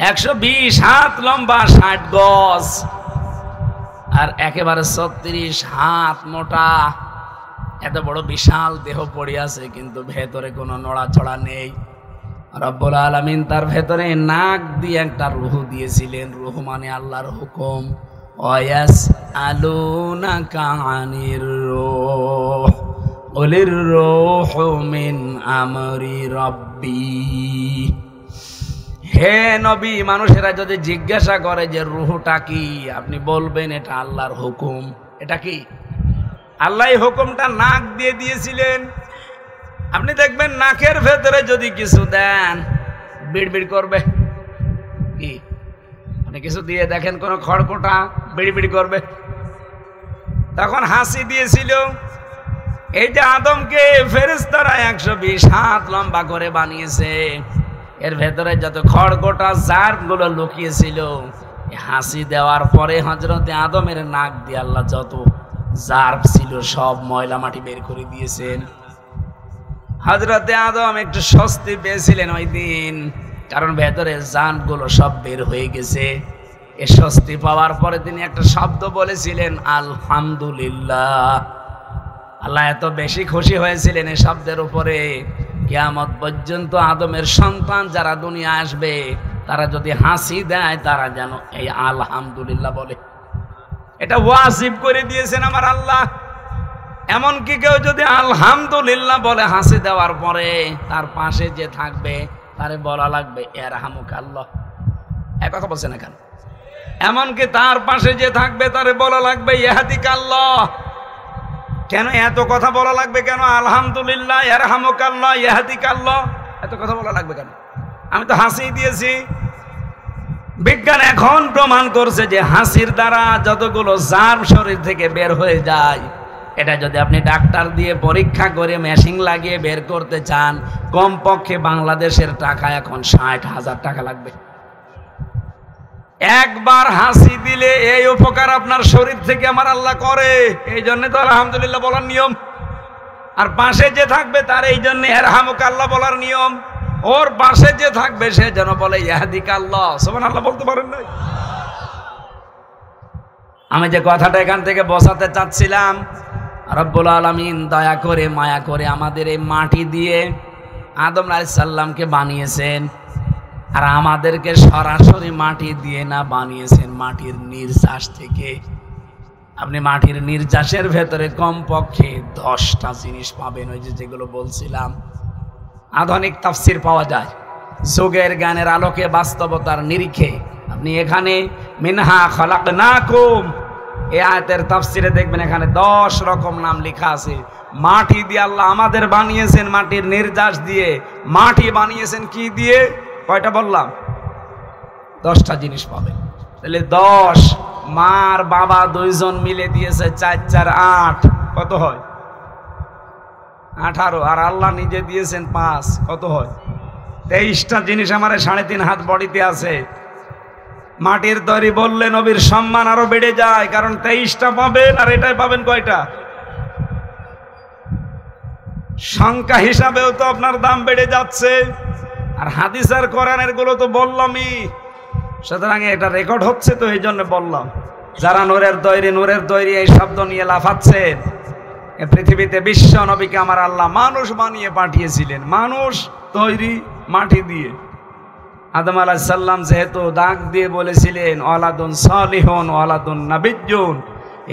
120 হাত লম্বা, 60 গজ, আর একেবারে 36 হাত মোটা। এত বড় বিশাল দেহ পড়ে আছে, কিন্তু ভেতরে কোনো নড়াচড়া নেই। রব্বুল আলামিন তার ভেতরে নাক দিয়ে একটা রূহ দিয়েছিলেন। রূহ মানে আল্লাহর হুকুম। ওয়ায়াসআলুনাকা আনির রূহ কুলির রূহু মিন আমরি রাব্বি। হে নবী, মানুষেরা যদি জিজ্ঞাসা করে যে রূহটা কি, আপনি বলবেন এটা আল্লাহর হুকুম। এটা কি? আল্লাহ হুকুমটা নাক দিয়ে দিয়েছিলেন। আপনি দেখবেন নাকের ভেতরে যদি কিছু দেন বিড়বিড় করবে। কি? আপনি কিছু দিয়ে দেখেন কোন খড়কোটা, বিড়বিড় করবে। তখন হাসি দিয়েছিল। এই যে আদমকে ফেরেশতারা 120 হাত লম্বা করে বানিয়েছে, এর ভেতরে যত খড়কোটা জার্মগুলো লুকিয়েছিল, হাসি দেওয়ার পরে হযরতে আদমের নাক দিয়ে আল্লাহ যত জার্ম ছিল সব ময়লা মাটি বের করে দিয়েছেন। হযরতে আদম একটু স্বস্তি পেয়েছিলেন ওই দিন, কারণ ভেতরে জার্মগুলো সব বের হয়ে গেছে। এ স্বস্তি পাওয়ার পরে তিনি একটা শব্দ বলেছিলেন, আলহামদুলিল্লাহ। আল্লাহ এত বেশি খুশি হয়েছিলেন এই শব্দের উপরে, কিয়ামত পর্যন্ত আদমের সন্তান যারা দুনিয়া আসবে তারা যদি হাসি দেয় তারা যেন এই আলহামদুলিল্লাহ বলে। এটা ওয়াজিব করে দিয়েছেন আমার আল্লাহ। এমনকি কেউ যদি আলহামদুলিল্লাহ বলে হাসি দেওয়ার পরে, তার পাশে যে থাকবে তারে বলা লাগবে ইয়ারহামুকাল্লাহ। এক কথা বলছেন না কেন? এমনকি তার পাশে যে থাকবে তারে বলা লাগবে ইয়াহদিকাল্লাহ। কেন এত কথা বলা লাগবে? কেন আলহামদুলিল্লাহ, ইয়ারহামুকাল্লাহ, ইয়াহদিকাল্লাহ এত কথা বলা লাগবে কেন? আমি তো হাসি দিয়েছি। বিজ্ঞান এখন প্রমাণ করছে যে হাসির দ্বারা যতগুলো জার্ম শরীর থেকে বের হয়ে যায়, এটা যদি আপনি ডাক্তার দিয়ে পরীক্ষা করে মেশিন লাগিয়ে বের করতে চান, কমপক্ষে বাংলাদেশের টাকা এখন 60,000 টাকা লাগবে। একবার হাসি দিলে এই উপকার আপনার শরীর থেকে আমার আল্লাহ করে। এই জন্য তো আলহামদুলিল্লাহ বলার নিয়ম। আর পাশে যে থাকবে তার এই জন্য ইয়ারহামুকাল্লাহ বলার নিয়ম। ওর পাশে যে থাকবে সে যেন বলে ইয়াহদিকাল্লাহ। সুবহানাল্লাহ বলতে পারেন না? আমি যে কথাটা এখান থেকে বোঝাতে চাচ্ছিলাম, রব্বুল আলামিন দয়া করে মায়া করে আমাদের এই মাটি দিয়ে আদম আলাইহিস সালামকে বানিয়েছেন। আর আমাদেরকে সরাসরি মাটি দিয়ে না, বানিয়েছেন মাটির নির্যাস থেকে। আপনি মাটির নির্যাসের ভেতরে কমপক্ষে 10টা জিনিস পাবেন, ওই যেগুলো বলছিলাম। আধুনিক তাফসির পাওয়া যায় যুগের জ্ঞানের আলোকে, বাস্তবতার নিরিখে। আপনি এখানে মিনহা খালাকনাকুম এই আয়াতের তাফসিরে দেখবেন এখানে 10 রকম নাম লেখা আছে। মাটি দিয়ে আল্লাহ আমাদের বানিয়েছেন, মাটির নির্যাস দিয়ে। মাটি বানিয়েছেন কি দিয়ে? কয়টা বললাম? 10টা জিনিস পাবেন। তাহলে 10 মার বাবা দুইজন মিলে দিয়েছে 4 4 8, কত হয়? 18। আর আল্লাহ নিজে দিয়েছেন 5, কত হয়? 23টা জিনিস আমার 3.5 হাত বডিতে আছে। মাটির তৈরি বললে নবীর সম্মান আরো বেড়ে যায়, কারণ 23টা পাবেন আর এটাই পাবেন কয়টা? সংখ্যা হিসাবেও তো আপনার দাম বেড়ে যাচ্ছে। আর হাদিস আর কোরআনের গুলো তো বললামই, সুতরাং এটা রেকর্ড হচ্ছে, তো এই জন্য বললাম। যারা নূরের তৈরি এই শব্দ নিয়ে লাফাচ্ছেন, পৃথিবীতে বিশ্ব নবীকে আমার আল্লাহ মানুষ বানিয়ে পাঠিয়েছিলেন, মানুষ তৈরি মাটি দিয়ে। আদম আলাইহিস সালাম যেহেতু ডাক দিয়ে বলেছিলেন ওয়ালাদুন সালিহুন ওয়ালাদুন নাবিয়্যুন,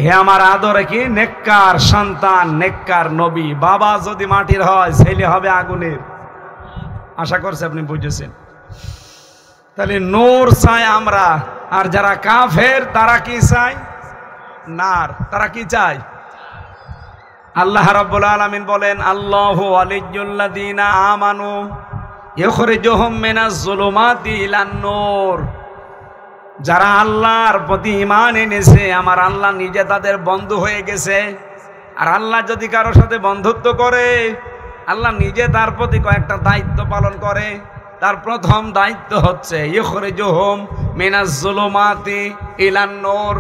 হে আমার আদরে কি নেককার সন্তান, নেককার নবী। বাবা যদি মাটির হয়, ছেলে হবে আগুনের। আশা করছি আপনি বুঝেছেন। তাহলে নূর চাই আমরা, আর যারা কাফের তারা কি চায়? নার। তারা কি চায়? আল্লাহ রাব্বুল আলামিন বলেন, আল্লাহু ওয়ালিয়্যুল্লাযীনা আমানু ইখরিজুহুম মিনাজ যুলুমাতি ইলান নূর। যারা আল্লাহর প্রতি ঈমান এনেছে, আমার আল্লাহ নিজে তাদের বন্ধু হয়ে গেছে। আর আল্লাহ যদি কারোর সাথে বন্ধুত্ব করে, আল্লাহ নিজে তার প্রতি কয়েকটা দায়িত্ব পালন করে। তার প্রথম দায়িত্ব হচ্ছে ইখরিজুহুম মিনাজ যুলুমাতি ইলান নূর।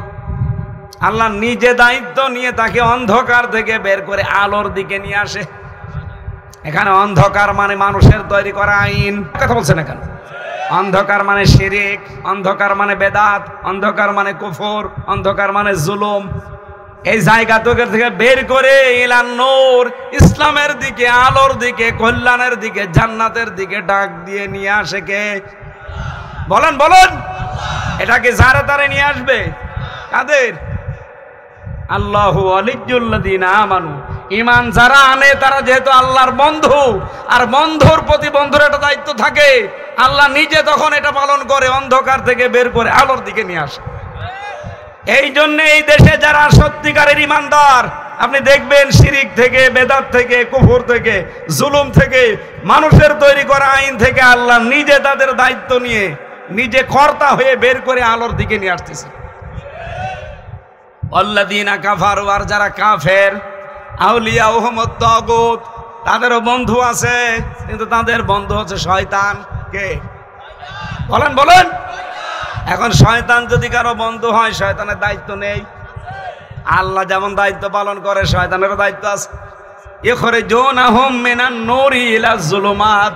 আল্লাহ নিজে দায়িত্ব নিয়ে তাকে অন্ধকার থেকে বের করে আলোর দিকে নিয়ে আসে। এখানে অন্ধকার মানে মানুষের তৈরি করা আইন কথা বলছেন। এখানে অন্ধকার মানে শিরিক, অন্ধকার মানে বেদাত, অন্ধকার মানে কুফর, অন্ধকার মানে জুলুম। এই জায়গা থেকে বের করে ইলান নূর, ইসলামের দিকে, আলোর দিকে, কল্যাণের দিকে, জান্নাতের দিকে ডাক দিয়ে নিয়ে আসে কে? বলেন বলেন। এটাকে যারা তারে নিয়ে আসবে কাদের? আল্লাহু ওয়ালিয়্যুল্লাযীনা আমানু। ঈমান যারা আনে তারা যেহেতু আল্লাহর বন্ধু, আর বন্ধুর প্রতি বন্ধুর একটা দায়িত্ব থাকে, আল্লাহ নিজে তখন এটা পালন করে, অন্ধকার থেকে বের করে আলোর দিকে নিয়ে আসে। এই জন্য এই দেশে যারা সত্যিকারের ঈমানদার, আপনি দেখবেন শিরিক থেকে, বেদাত থেকে, কুফর থেকে, জুলুম থেকে, মানুষের তৈরি করা আইন থেকে আল্লাহ নিজে তাদের দায়িত্ব নিয়ে নিজে কর্তা হয়ে বের করে আলোর দিকে নিয়ে আসতেছে। আল্লাযীনা কাফারু, আর যারা কাফের, আউলিয়াউহুমুত তাগুত, তাদেরও বন্ধু আছে, কিন্তু তাদের বন্ধু হচ্ছে শয়তান। কে? বলেন বলেন। এখন শয়তান যদি কারো বন্ধু হয়, শয়তানের দায়িত্ব নেই? আল্লাহ যেমন দায়িত্ব পালন করে, শয়তানেরও দায়িত্ব আছে। ইখরিজুনাহুম মিনান নূরি ইলাজ যুলুমাত।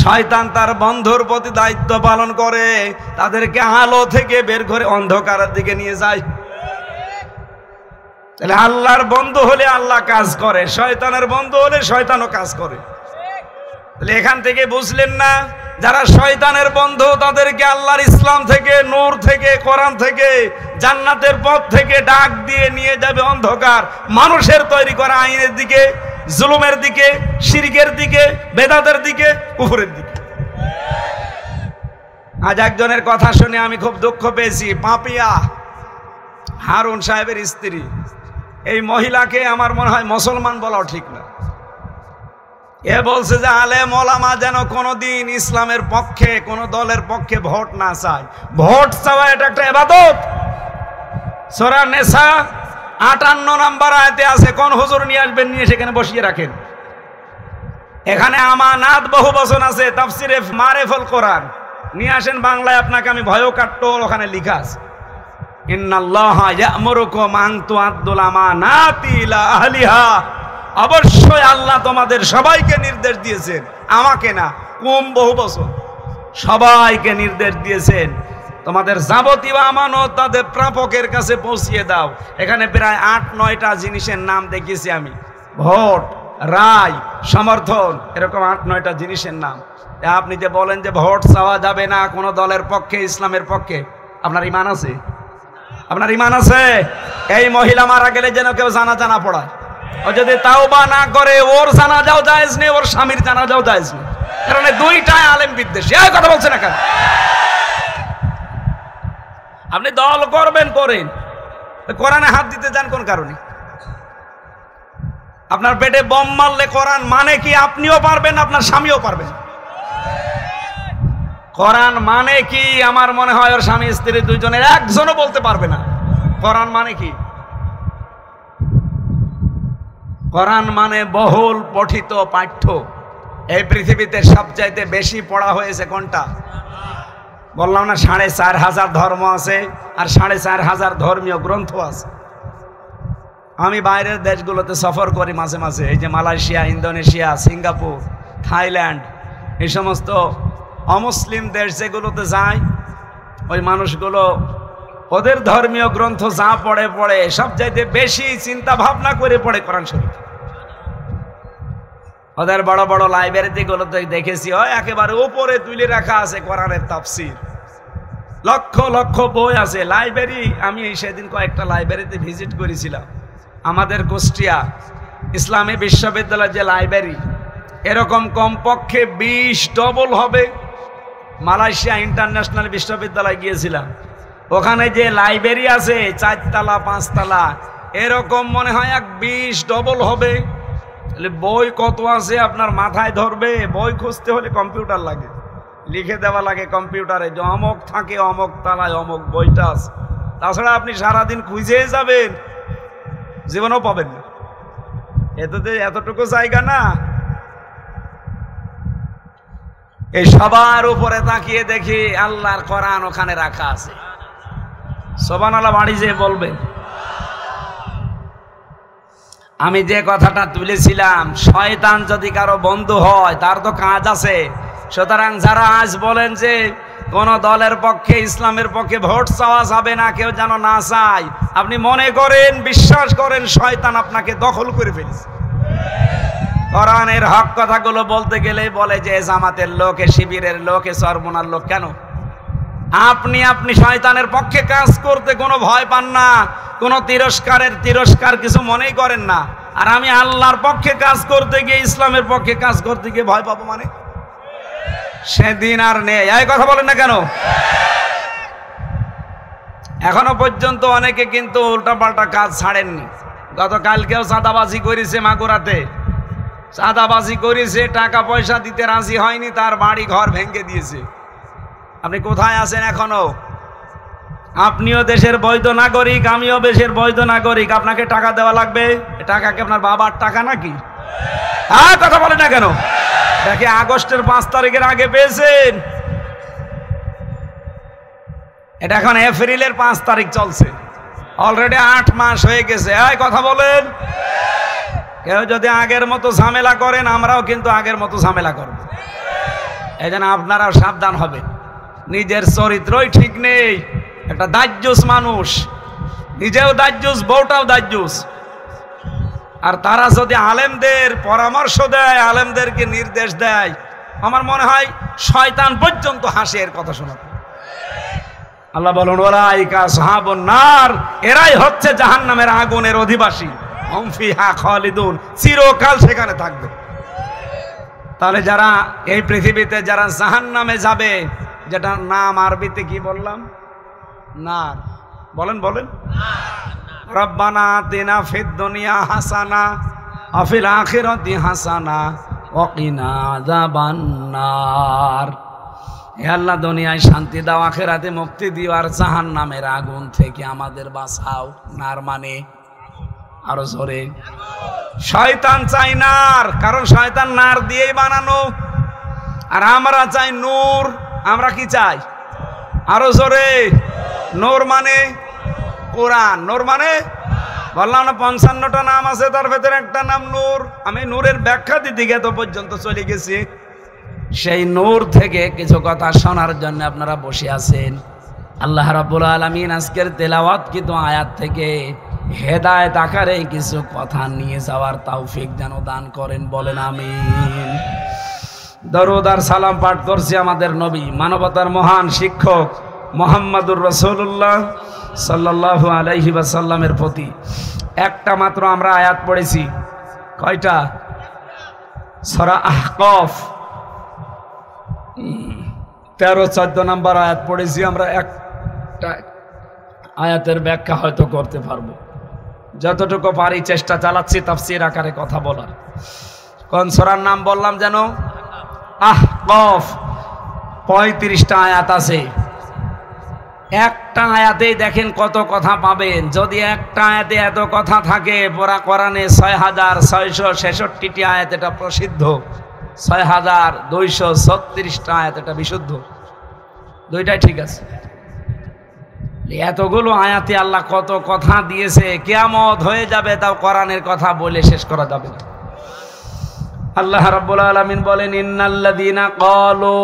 শয়তান তার বন্ধুর প্রতি দায়িত্ব পালন করে, তাদেরকে আলো থেকে বের করে অন্ধকারের দিকে নিয়ে যায়। তাহলে আল্লাহর বন্ধু হলে আল্লাহ কাজ করে, শয়তানের বন্ধু হলে শয়তানও কাজ করে। তাহলে এখান থেকে বুঝলেন না, যারা শয়তানের বন্ধু তাদেরকে আল্লাহর ইসলাম থেকে, নূর থেকে, কোরআন থেকে, জান্নাতের পথ থেকে ডাক দিয়ে নিয়ে যাবে অন্ধকার, মানুষের তৈরি করা আইনের দিকে, জুলুমের দিকে, শিরকের দিকে, বেদাতের দিকে, কুফরের দিকে। আজ একজনের কথা শুনে আমি খুব দুঃখ পেয়েছি। পাপিয়া হারুন সাহেবের স্ত্রী, এই মহিলাকে আমার মনে হয় মুসলমান বলাও ঠিক না। এ বলছে যে আলেম ওলামা যেন কোনোদিন ইসলামের পক্ষে, কোন দলের পক্ষে ভোট না চায়। ভোট চাওয়া এটা একটা ইবাদত। সূরা নিসা 58 নম্বর আয়াতে আছে, কোন হুজুর নিয়ে আসবেন, নিয়ে সেখানে বসিয়ে রাখেন। এখানে আমানাত বহু বচন আছে, তাফসিরে মারিফুল কোরআন নিয়ে আসেন বাংলায়, আপনাকে আমি ভয়ও কাট্টো, ওখানে লেখা আছে ইন্নাল্লাহা ইয়া'মুরুকুম আন তুআদ্দুল আমানাতি ইলা আহলিহা। অবশ্যই আল্লাহ তোমাদের সবাইকে নির্দেশ দিয়েছেন, আমাকে না, কুম বহু বছর, সবাইকে নির্দেশ দিয়েছেন তোমাদের যাবতীয় আমানত তাদের প্রাপকের কাছে পৌঁছিয়ে দাও। এখানে প্রায় 8-9টা জিনিসের নাম দেখেছি আমি, ভোট, রায়, সমর্থন, এরকম 8-9টা জিনিসের নাম। আপনি যে বলেন যে ভোট চাওয়া যাবে না কোনো দলের পক্ষে, ইসলামের পক্ষে, আপনার ঈমান আছে? আপনার ঈমান আছে? এই মহিলা মারা গেলে যেন কেউ জানাজা না পড়ায়। ও যদি তাওবা না করে, ওর জানাজাও জায়েজ নেই, ওর স্বামীর জানাজাও জায়েজ নেই, কারণ দুইটাই আলেম বিদ্বেষী। এই কথা বলছে না কেন? আপনি দল করবেন করেন, কোরআনে হাত দিতে যান কোন কারণে? আপনার পেটে বম মারলে কোরআন মানে কি আপনিও পারবেন, আপনার স্বামীও পারবেন। কোরআন মানে কি আমার মনে হয় ওর স্বামী স্ত্রী দুইজনের একজনও বলতে পারবে না কোরআন মানে কি। কোরআন মানে বহুল পঠিত পাঠ্য। এই পৃথিবীতে সবচাইতে বেশি পড়া হয়েছে কোনটা? বললাম না 4500 ধর্ম আছে, আর 4500 ধর্মীয় গ্রন্থ আছে। আমি বাইরের দেশগুলোতে সফর করি মাঝে মাঝে, এই যে মালয়েশিয়া, ইন্দোনেশিয়া, সিঙ্গাপুর, থাইল্যান্ড, এই সমস্ত অমুসলিম দেশ যেগুলোতে যাই, ওই মানুষগুলো ওদের ধর্মীয় গ্রন্থ যা পড়ে পড়ে সবচাইতে বেশি চিন্তা ভাবনা করে পড়ে কোরআন শরীফ। ওদের বড় বড় লাইব্রেরিতে গুলোতে দেখেছি হয় একেবারে উপরে তুলে রাখা আছে কোরআনের তাফসীর, লক্ষ লক্ষ বই আছে লাইব্রেরি। আমি সেদিন কয়েকটা লাইব্রেরিতে ভিজিট করেছিলাম। আমাদের কুষ্টিয়া ইসলামী বিশ্ববিদ্যালয়ের যে লাইব্রেরি, এরকম কমপক্ষে 20 ডবল হবে। মালয়েশিয়া ইন্টারন্যাশনাল বিশ্ববিদ্যালয়ে গিয়েছিলাম, ওখানে যে লাইব্রেরি আছে 4 তলা 5 তলা, এরকম মনে হয় 20 ডবল হবে। বই কত আছে আপনার মাথায় ধরবে? বই খুঁজতে হলে কম্পিউটার লাগে, লিখে দেওয়া লাগে কম্পিউটারে যে অমক থাকে অমক তলায় অমক বইটা আছে। তাছাড়া আপনি সারাদিন খুঁজে যাবেন, জীবনও পাবেন না। এতটুকু জায়গা না। এই সবার উপরে তাকিয়ে দেখি আল্লাহর কোরআন ওখানে রাখা আছে। সুবহানাল্লাহ বাড়ি যেয়ে বলবেন। আমি যে কথাটা তুলেছিলাম, শয়তান যদি কারো বন্ধু হয় তার তো কাজ আছে। সুতরাং যারা আজ বলেন যে কোন দলের পক্ষে, ইসলামের পক্ষে ভোট চাওয়া যাবে না, কেউ যেন না চায়, আপনি মনে করেন, বিশ্বাস করেন শয়তান আপনাকে দখল করে ফেলেছে। কোরআনের হক কথাগুলো বলতে গেলেই বলে যে জামাতের লোক, শিবিরের লোক, চরমোনার লোক। কেন? আপনি শয়তানের পক্ষে কাজ করতে কোনো ভয় পান না, কোনো তিরস্কার কিছু মনেই করেন না। আর আমি আল্লাহর পক্ষে কাজ করতে গিয়ে, ইসলামের পক্ষে কাজ করতে গিয়ে ভয় পাবো মানে? সেদিন আর নেই। এই কথা বলেন না কেন? এখনো পর্যন্ত অনেকে কিন্তু উল্টাপাল্টা কাজ ছাড়েননি। গতকালকেও চাঁদাবাজি করেছে মাগুরাতে, চাঁদাবাজি করেছে, টাকা পয়সা দিতে রাজি হয়নি, তার বাড়ি ঘর ভেঙে দিয়েছে। আপনি কোথায় আছেন এখনো? আপনিও দেশের বৈধ নাগরিক, আমিও দেশের বৈধ নাগরিক। আপনাকে টাকা দেওয়া লাগবে? টাকা কি আপনার বাবার টাকা নাকি? হ্যাঁ, কথা বলেন না কেন? দেখে আগস্টের 5 তারিখের আগে পেয়েছেন, এটা এখন এপ্রিলের 5 তারিখ চলছে, অলরেডি 8 মাস হয়ে গেছে। এই কথা বলেন। কেউ যদি আগের মতো ঝামেলা করেন, আমরাও কিন্তু আগের মতো ঝামেলা করব। এই জন্য আপনারাও সাবধান হবেন। নিজের চরিত্রই ঠিক নেই, একটা দাজ্জুস মানুষ, নিজেও দাজ্জুস, বউটাও দাজ্জুস। আর তারা যদি আলেমদের পরামর্শ দেয়, আলেমদেরকে নির্দেশ দেয়, আমার মনে হয় শয়তান পর্যন্ত হাসে এর কথা শোনা। আল্লাহ বলুন, ওয়ালাইকা আসহাবুন নার, এরাই হচ্ছে জাহান্নামের আগুনের অধিবাসী, হুম ফিহা খালিদুন, চিরকাল সেখানে থাকবে। তাহলে যারা এই পৃথিবীতে যারা জাহান্নামে যাবে, যেটার নাম আরবিতে কি বললাম? নার। বলেন রব্বানা আতিনা ফিদ দুনিয়া হাসানা ওয়া ফিল আখিরাতি হাসানা ওয়া কিনা আযাবান নার। হে আল্লাহ, দুনিয়ায় শান্তি দাও, আখিরাতে মুক্তি দিও, আর জাহান্নামের আগুন থেকে আমাদের বাঁচাও। নার মানে আরো জোরে। শয়তান চাই নার, কারণ শয়তান নার দিয়েই বানানো, আর আমরা চাই নূর। আমরা কি চাই? আরো জোরে। নূর মানে কোরআন। নূর মানে বললাম না 55টা নাম আছে, তার ভেতরে একটা নাম নূর। আমি নূরের ব্যাখ্যা দিতে গিয়ে তো পর্যন্ত চলে গেছি। সেই নূর থেকে কিছু কথা শোনার জন্য আপনারা বসে আছেন। আল্লাহ রাব্বুল আলামিন আজকের তেলাওয়াতকৃত আয়াত থেকে হেদায়েত আকারে কিছু কথা নিয়ে যাওয়ার তৌফিক যেন দান করেন, বলেন আমিন। দরুদ আর সালাম পাঠ করছি আমাদের নবী, মানবতার মহান শিক্ষক মুহাম্মদুর রাসূলুল্লাহ সাল্লাল্লাহু আলাইহি ওয়াসাল্লামের প্রতি। একটা মাত্র আমরা আয়াত পড়েছি। কয়টা? সূরা আহকাফ 13-14 নম্বর আয়াত পড়েছি আমরা। একটা আয়াতের ব্যাখ্যা হয়তো করতে পারবো, যতটুকু পারি চেষ্টা চালাচ্ছি তাফসীর আকারে কথা বলার। কোন সূরার নাম বললাম যেন? আহকাফ। 35টা আয়াত আছে। একটা আয়াতেই দেখেন কত কথা পাবেন। যদি একটা আয়াতে এত কথা থাকে, পুরা কোরআনে 6666টি আয়াত এটা প্রসিদ্ধ, 6236টা আয়াত এটা বিশুদ্ধ। দুইটাই ঠিক আছে। এতগুলো আয়াতে আল্লাহ কত কথা দিয়েছে, কিয়ামত হয়ে যাবে তাও কোরআনের কথা বলে শেষ করা যাবে না। আল্লাহ রাব্বুল আলামিন বলেন, ইন্নাল্লাযীনা ক্বালু,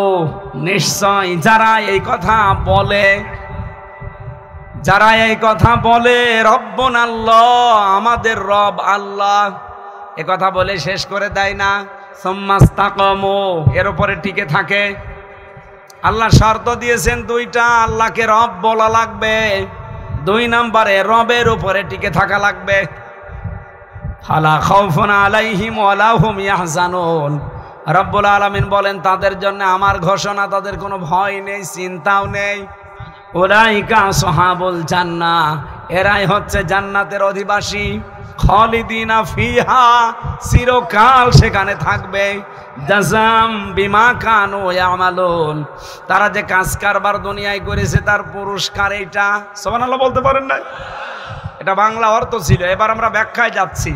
নিশ্চয় যারা এই কথা বলে, যারা এই কথা বলে, রব্বুনাল্লাহ, আমাদের রব আল্লাহ, এ কথা বলে শেষ করে দেয় না। সুম্মাস্তাকামু, এর উপরে টিকে থাকে। আল্লাহ শর্ত দিয়েছেন দুইটা, আল্লাহকে রব বলা লাগবে, 2 নম্বরে রবের উপরে টিকে থাকা লাগবে। ফালা খাউফুন আলাইহিম ওয়ালা হুম ইয়াহজানুন, রব্বুল আলামিন বলেন তাদের জন্য আমার ঘোষণা, তাদের কোনো ভয় নেই, চিন্তাও নেই। উলাইকা আসহাবুল জান্নাহ, এরাই হচ্ছে জান্নাতের অধিবাসী। খালিদিনা ফিহা, চিরকাল সেখানে থাকবে। জাযাম বিমা কানু ইয়ামালুন, তারা যে কাজ কারবার দুনিয়ায় করেছে তার পুরস্কার এইটা। সুবহানাল্লাহ বলতে পারেন না? এটা বাংলা অর্থ ছিল। এবার আমরা ব্যাখ্যায় যাচ্ছি।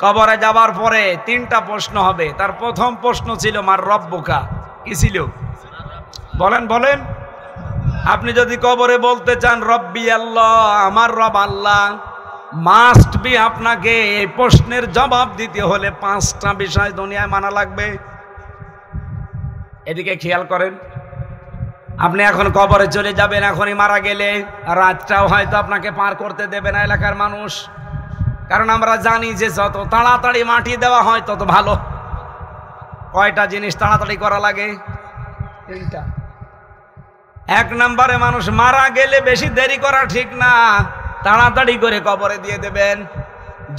কবরে যাবার পরে 3টা প্রশ্ন হবে। তার প্রথম প্রশ্ন ছিল মার রব্বুকা, কি ছিল? বলেন বলেন। আপনি যদি কবরে বলতে চান রব্বি আল্লাহ, আমার রব আল্লাহ, মাস্ট বি আপনাকে এই প্রশ্নের জবাব দিতে হলে 5টা বিষয় দুনিয়ায় মানা লাগবে। এদিকে খেয়াল করেন। আপনি এখন কবরে চলে যাবেন, এখনই মারা গেলে রাতটাও হয়তো আপনাকে পার করতে দেবে না এলাকার মানুষ। কারণ আমরা জানি যে যত তাড়াতাড়ি মাটি দেওয়া হয় তত ভালো। কয়টা জিনিস তাড়াতাড়ি করা লাগে? 3টা। 1 নম্বরে, মানুষ মারা গেলে বেশি দেরি করা ঠিক না, তাড়াতাড়ি করে কবরে দিয়ে দেবেন।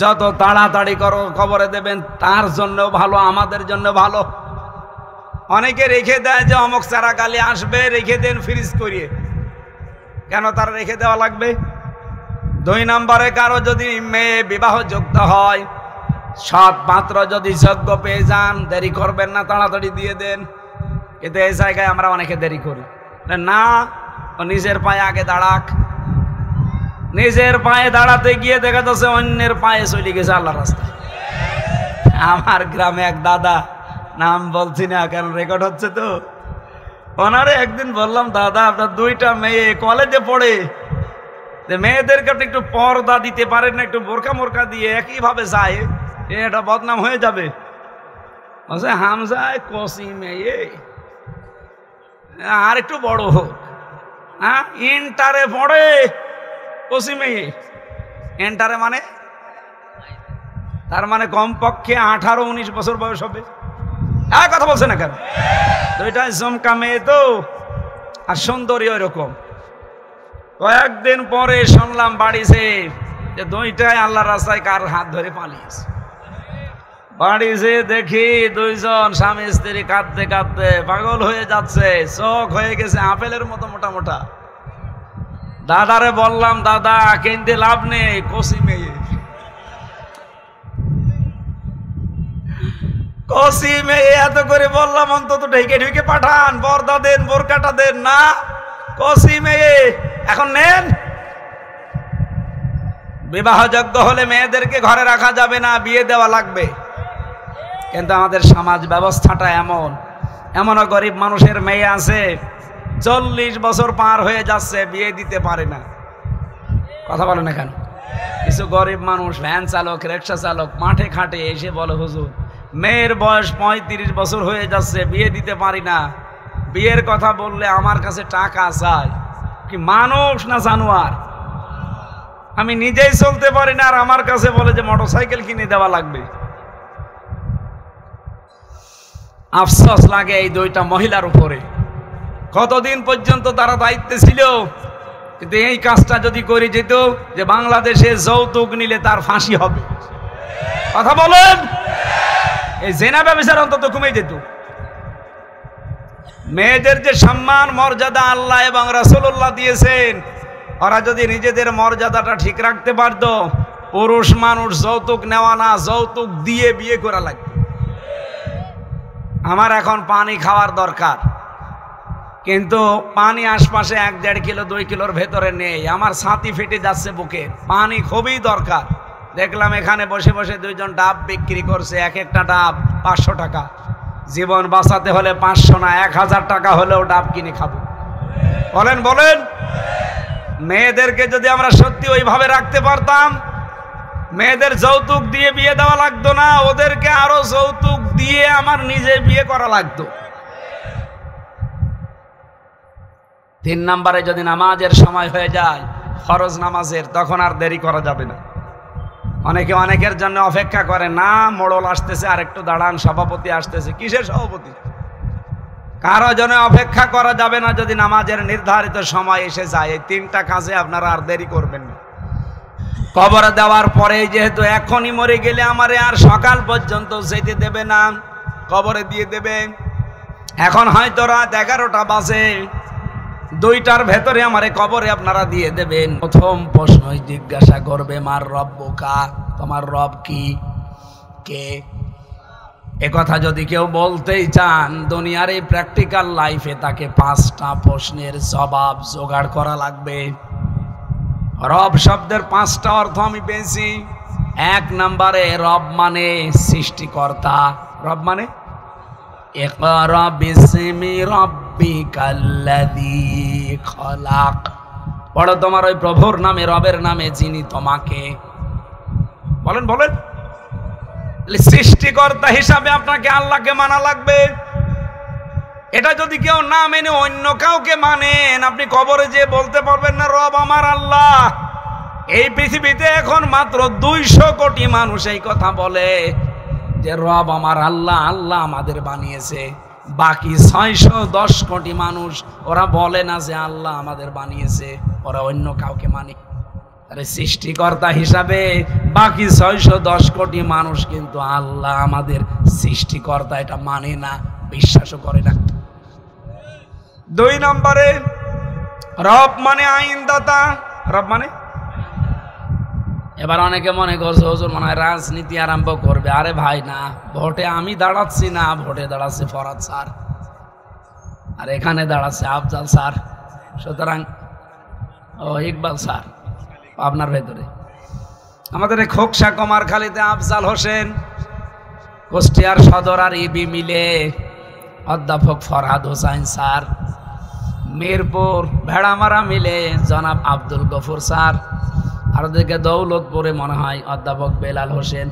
যত তাড়াতাড়ি কবরে দেবেন তার জন্য ভালো, আমাদের জন্য ভালো। অনেকে রেখে দেয় যে অমুক চারাকালে আসবে, রেখে দেন ফ্রিজ করিয়ে। কেন তার রেখে দেওয়া লাগবে? 2 নম্বরে, কারো যদি মেয়ে বিবাহযোগ্য হয়, সৎ পাত্র যদি যোগ্য পেয়ে যান, দেরি করবেন না, তাড়াতাড়ি দিয়ে দেন। কিন্তু এই জায়গায় আমরা অনেকে দেরি করি না। ও নিজের পায়ে আগে দাঁড়াক। নিজের পায়ে দাঁড়াতে গিয়ে দেখা যাচ্ছে অন্যের পায়ে চলে গেছে আল্লাহর রাস্তায়। আমার গ্রামে এক দাদা, নাম বলছি না কারণ রেকর্ড হচ্ছে তো, ওনারে একদিন বললাম, দাদা আপনার 2টা মেয়ে কলেজে পড়ে, মেয়েদেরকে আপনি একটু পর্দা দিতে পারেন না, একটু বোরকা মোরকা দিয়ে একইভাবে যায়, এটা বদনাম হয়ে যাবে। বলছে হামজায় কসি মেয়ে, আর একটু বড় হোক। হ্যাঁ, ইন্টারে পড়ে, কসি মেয়ে। ইন্টারে মানে তার মানে কমপক্ষে 18-19 বছর বয়স হবে। কথা বলছে না কেন? 2টাই জমকা মেয়ে তো, আর সুন্দরী ওই রকম। কয়েকদিন পরে শুনলাম বাড়িছে যে 2টাই আল্লাহর রাস্তায় কার হাত ধরে পালিয়েছে। বাড়িছে দেখি 2 জন স্বামী স্ত্রী কাঁদতে কাঁদতে পাগল হয়ে যাচ্ছে, চোখ হয়ে গেছে আপেলের মতো মোটা মোটা। দাদারে বললাম, দাদা কিনতে লাভ নেই, কসি মেয়ে। কসি মেয়ে এত করে বললাম, অন্তত ঢেকে ঢেকে পাঠান, পর্দা দেন, বোরকাটা দেন। না, কসি মেয়ে। এখন নেন। বিবাহযোগ্য হলে মেয়েদেরকে ঘরে রাখা যাবে না, বিয়ে দেওয়া লাগবে। কিন্তু আমাদের সমাজ ব্যবস্থাটা এমনও গরিব মানুষের মেয়ে আছে 40 বছর পার হয়ে যাচ্ছে, বিয়ে দিতে পারে না। কথা বলে না কেন? কিছু গরিব মানুষ, ভ্যান চালক, রিক্সা চালক, মাঠে খাটে এসে বলে, হুজুর মেয়ের বয়স 35 বছর হয়ে যাচ্ছে, বিয়ে দিতে পারি না। বিয়ের কথা বললে আমার কাছে টাকা চায়। কি মানুষ না জানোয়ার? আমি নিজেই চলতে পারি না, আর আমার কাছে বলে যে মোটরসাইকেল কিনে দেওয়া লাগবে। আফসোস লাগে এই 2টা মহিলার উপরে। কতদিন পর্যন্ত তারা দায়িত্বে ছিল, কিন্তু এই কাজটা যদি করে যেত যে বাংলাদেশে যৌতুক নিলে তার ফাঁসি হবে। কথা বলেন, এই জেনা ব্যবসার অন্তত কমে যেত। মেয়েদের যে সম্মান মর্যাদা আল্লাহ এবং রাসূলুল্লাহ দিয়েছেন, ওরা যদি নিজেদের মর্যাদাটা ঠিক রাখতে পারত, পুরুষ মানুষ যৌতুক নেওয়া না, যৌতুক দিয়ে বিয়ে করা লাগবে। আমার এখন পানি খাওয়ার দরকার, কিন্তু পানি আশপাশে 1-1.5 কিলো 2 কিলোর ভেতরে নেই। আমার ছাতি ফেটে যাচ্ছে বুকে, পানি খুবই দরকার। দেখলাম এখানে বসে বসে 2 জন ডাব বিক্রি করছে, এক একটা ডাব 500 টাকা। জীবন বাঁচাতে হলে 500 না 1000 টাকা হলেও ডাব কিনে খাবো। বলেন বলেন। মেয়েদেরকে যদি আমরা সত্যি ওইভাবে রাখতে পারতাম, মেয়েদের যৌতুক দিয়ে বিয়ে দেওয়া লাগতো না, ওদেরকে আরো যৌতুক দিয়ে আমার নিজে বিয়ে করা লাগতো। 3 নম্বরে, যদি নামাজের সময় হয়ে যায়, ফরজ নামাজের, তখন আর দেরি করা যাবে না। অনেকের জন্য অপেক্ষা করে, না মোড়ল আসতেছে আর একটু দাঁড়ান, সভাপতি আসতেছে। কিসের সভাপতি? কারো জন্য অপেক্ষা করা যাবে না। যদি নামাজের নির্ধারিত সময় এসে যায়, এই 3টা কাজে আপনারা আর দেরি করবেন না। কবরে দেওয়ার পরে যেহেতু এখনই মরে গেলে আমারে আর সকাল পর্যন্ত যেতে দেবে না, কবরে দিয়ে দেবে। এখন হয়তো রাত 11টা বাজে, দুইটার ভেতরে আমারে কবরে আপনারা দিয়ে দেবেন। প্রথম প্রশ্ন জিজ্ঞাসা করবে মার রব্বুকা, তোমার রব কি, কে? এ কথা যদি কেউ বলতেই চান দুনিয়ার এই প্র্যাকটিক্যাল লাইফে তাকে 5টা প্রশ্নের জবাব জোগাড় করা লাগবে। রব শব্দের 5টা অর্থ আমি পেয়েছি। 1 নম্বরে রব মানে সৃষ্টিকর্তা। রব মানে ইকরা বিসমি রাব্বিকাল্লাযী খলাক, পড়ো তোমার ওই প্রভুর নামে, রবের নামে যিনি তোমাকে, বলেন বলেন। সৃষ্টিকর্তা হিসাবে আপনাকে আল্লাহকে মানা লাগবে। এটা যদি কেউ না মেনে অন্য কাউকে মানেন, আপনি কবরে যে বলতে পারবেন না রব আমার আল্লাহ। এই পৃথিবীতে এখন মাত্র 200 কোটি মানুষ এই কথা বলে যে রব আমার আল্লাহ, আল্লাহ আমাদের বানিয়েছে। বাকি 610 কোটি মানুষ ওরা বলে না যে আল্লাহ আমাদের বানিয়েছে, ওরা অন্য কাউকে মানে। আরে সৃষ্টিকর্তা হিসাবে বাকি 610 কোটি মানুষ কিন্তু আল্লাহ আমাদের সৃষ্টিকর্তা এটা মানে না, বিশ্বাসও করে না। 2 নম্বরে রব মানে আইনদাতা। রব মানে, এবার অনেকে মনে করছে হুজুর মনে হয় রাজনীতি আরম্ভ করবে। আরে ভাই না, ভোটে আমি দাঁড়াচ্ছি না, ভোটে দাঁড়াচ্ছে ফরাদ স্যার, আর এখানে দাঁড়াচ্ছে আফজাল স্যার, সুতরাং ও ইকবাল স্যার আপনার ভেতরে। আমাদের এই খোকসা কুমারখালীতে আফজাল হোসেন, কুষ্টিয়ার সদর আর ইবি মিলে অধ্যাপক ফরহাদ হোসাইন স্যার, মিরপুর ভেড়ামারা মিলে জনাব আব্দুল গফুর স্যার, আর ওদিকে দৌলতপুরে মনে হয় অধ্যাপক বেলাল হোসেন।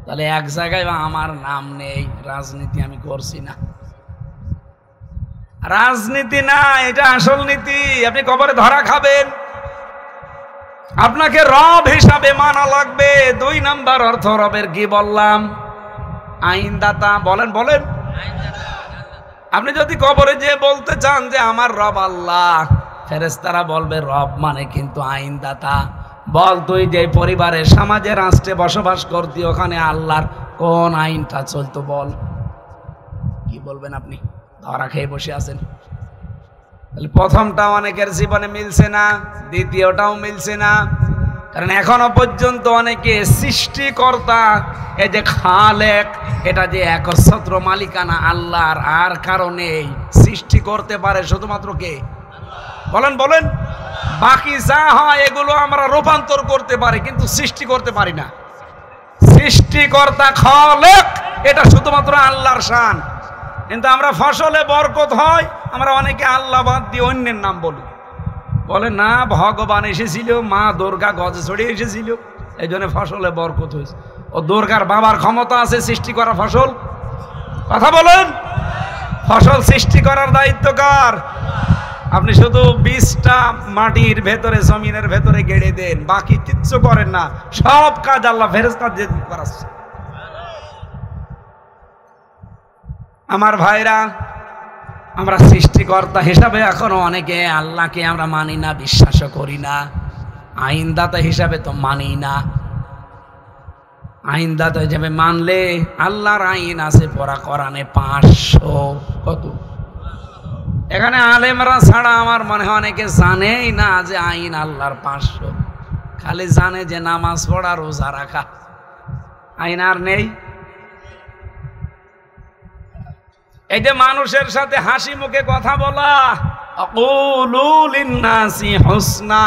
তাহলে এক জায়গায় আমার নাম নেই। রাজনীতি আমি করছি না, রাজনীতি না, এটা আসল নীতি। আপনি কবরে ধরা খাবেন, আপনাকে রব হিসাবে মানা লাগবে। 2 নাম্বার অর্থ রবের কি বললাম? আইনদাতা। বলেন বলেন। আপনি যদি কবরে যে বলতে চান যে আমার রব আল্লাহ, ফেরেশতারা বলবে রব মানে কিন্তু আইনদাতা। বল তুই যে পরিবারে সমাজে রাষ্ট্রে বসবাস করতি ওখানে আল্লাহর কোন আইনটা চলতো বল, কি বলবেন আপনি? ধরা খেয়ে বসে আছেন। তাহলে প্রথমটা অনেকের জীবনে মিলছে না, দ্বিতীয়টাও মিলছে না। কারণ এখনো পর্যন্ত অনেকে সৃষ্টিকর্তা, এই যে খালেক, এটা যে একচ্ছত্র মালিকানা আল্লাহর, আর কারণে সৃষ্টি করতে পারে শুধুমাত্র কে? বলেন বলেন। বাকি যা হয় এগুলো আমরা রূপান্তর করতে পারি, কিন্তু সৃষ্টি করতে পারি না। সৃষ্টিকর্তা খালেক এটা শুধুমাত্র আল্লাহর শান। কিন্তু আমরা ফসলে বরকত হয়, আমরা অনেকে আল্লাহ বাদ দিয়ে অন্যের নাম বলি। বলে না ভগবান এসেছিল, মা দুর্গা গজে ছড়িয়ে এসেছিল, এই জন্য ফসলে বরকত হয়েছে। ও দুর্গার বাবার ক্ষমতা আছে সৃষ্টি করা ফসল? কথা বলেন। ফসল সৃষ্টি করার দায়িত্ব কার? আপনি শুধু বীজটা মাটির ভেতরে, জমিনের ভেতরে গেড়ে দেন, বাকি কিচ্ছু করেন না। সব কাজ আল্লাহ ফেরেশতা দিয়ে করাচ্ছে। আমার ভাইরা, আমরা সৃষ্টিকর্তা হিসাবে এখনো অনেকে আল্লাহকে আমরা মানি না, বিশ্বাসও করি না। আইনদাতা হিসাবে তো মানি না। আইনদাতা হিসাবে মানলে আল্লাহর আইন আছে পড়া কোরআনে 500 কত। এখানে আলেমরা ছাড়া আমার মনে হয় অনেকে জানেই না যে আইন আল্লাহর 500, খালি জানে যে নামাজ পড়া, রোজা রাখা, আইন আর নেই। এই যে মানুষের সাথে হাসি মুখে কথা বলা, আকুলু লিন্নাসি হুসনা,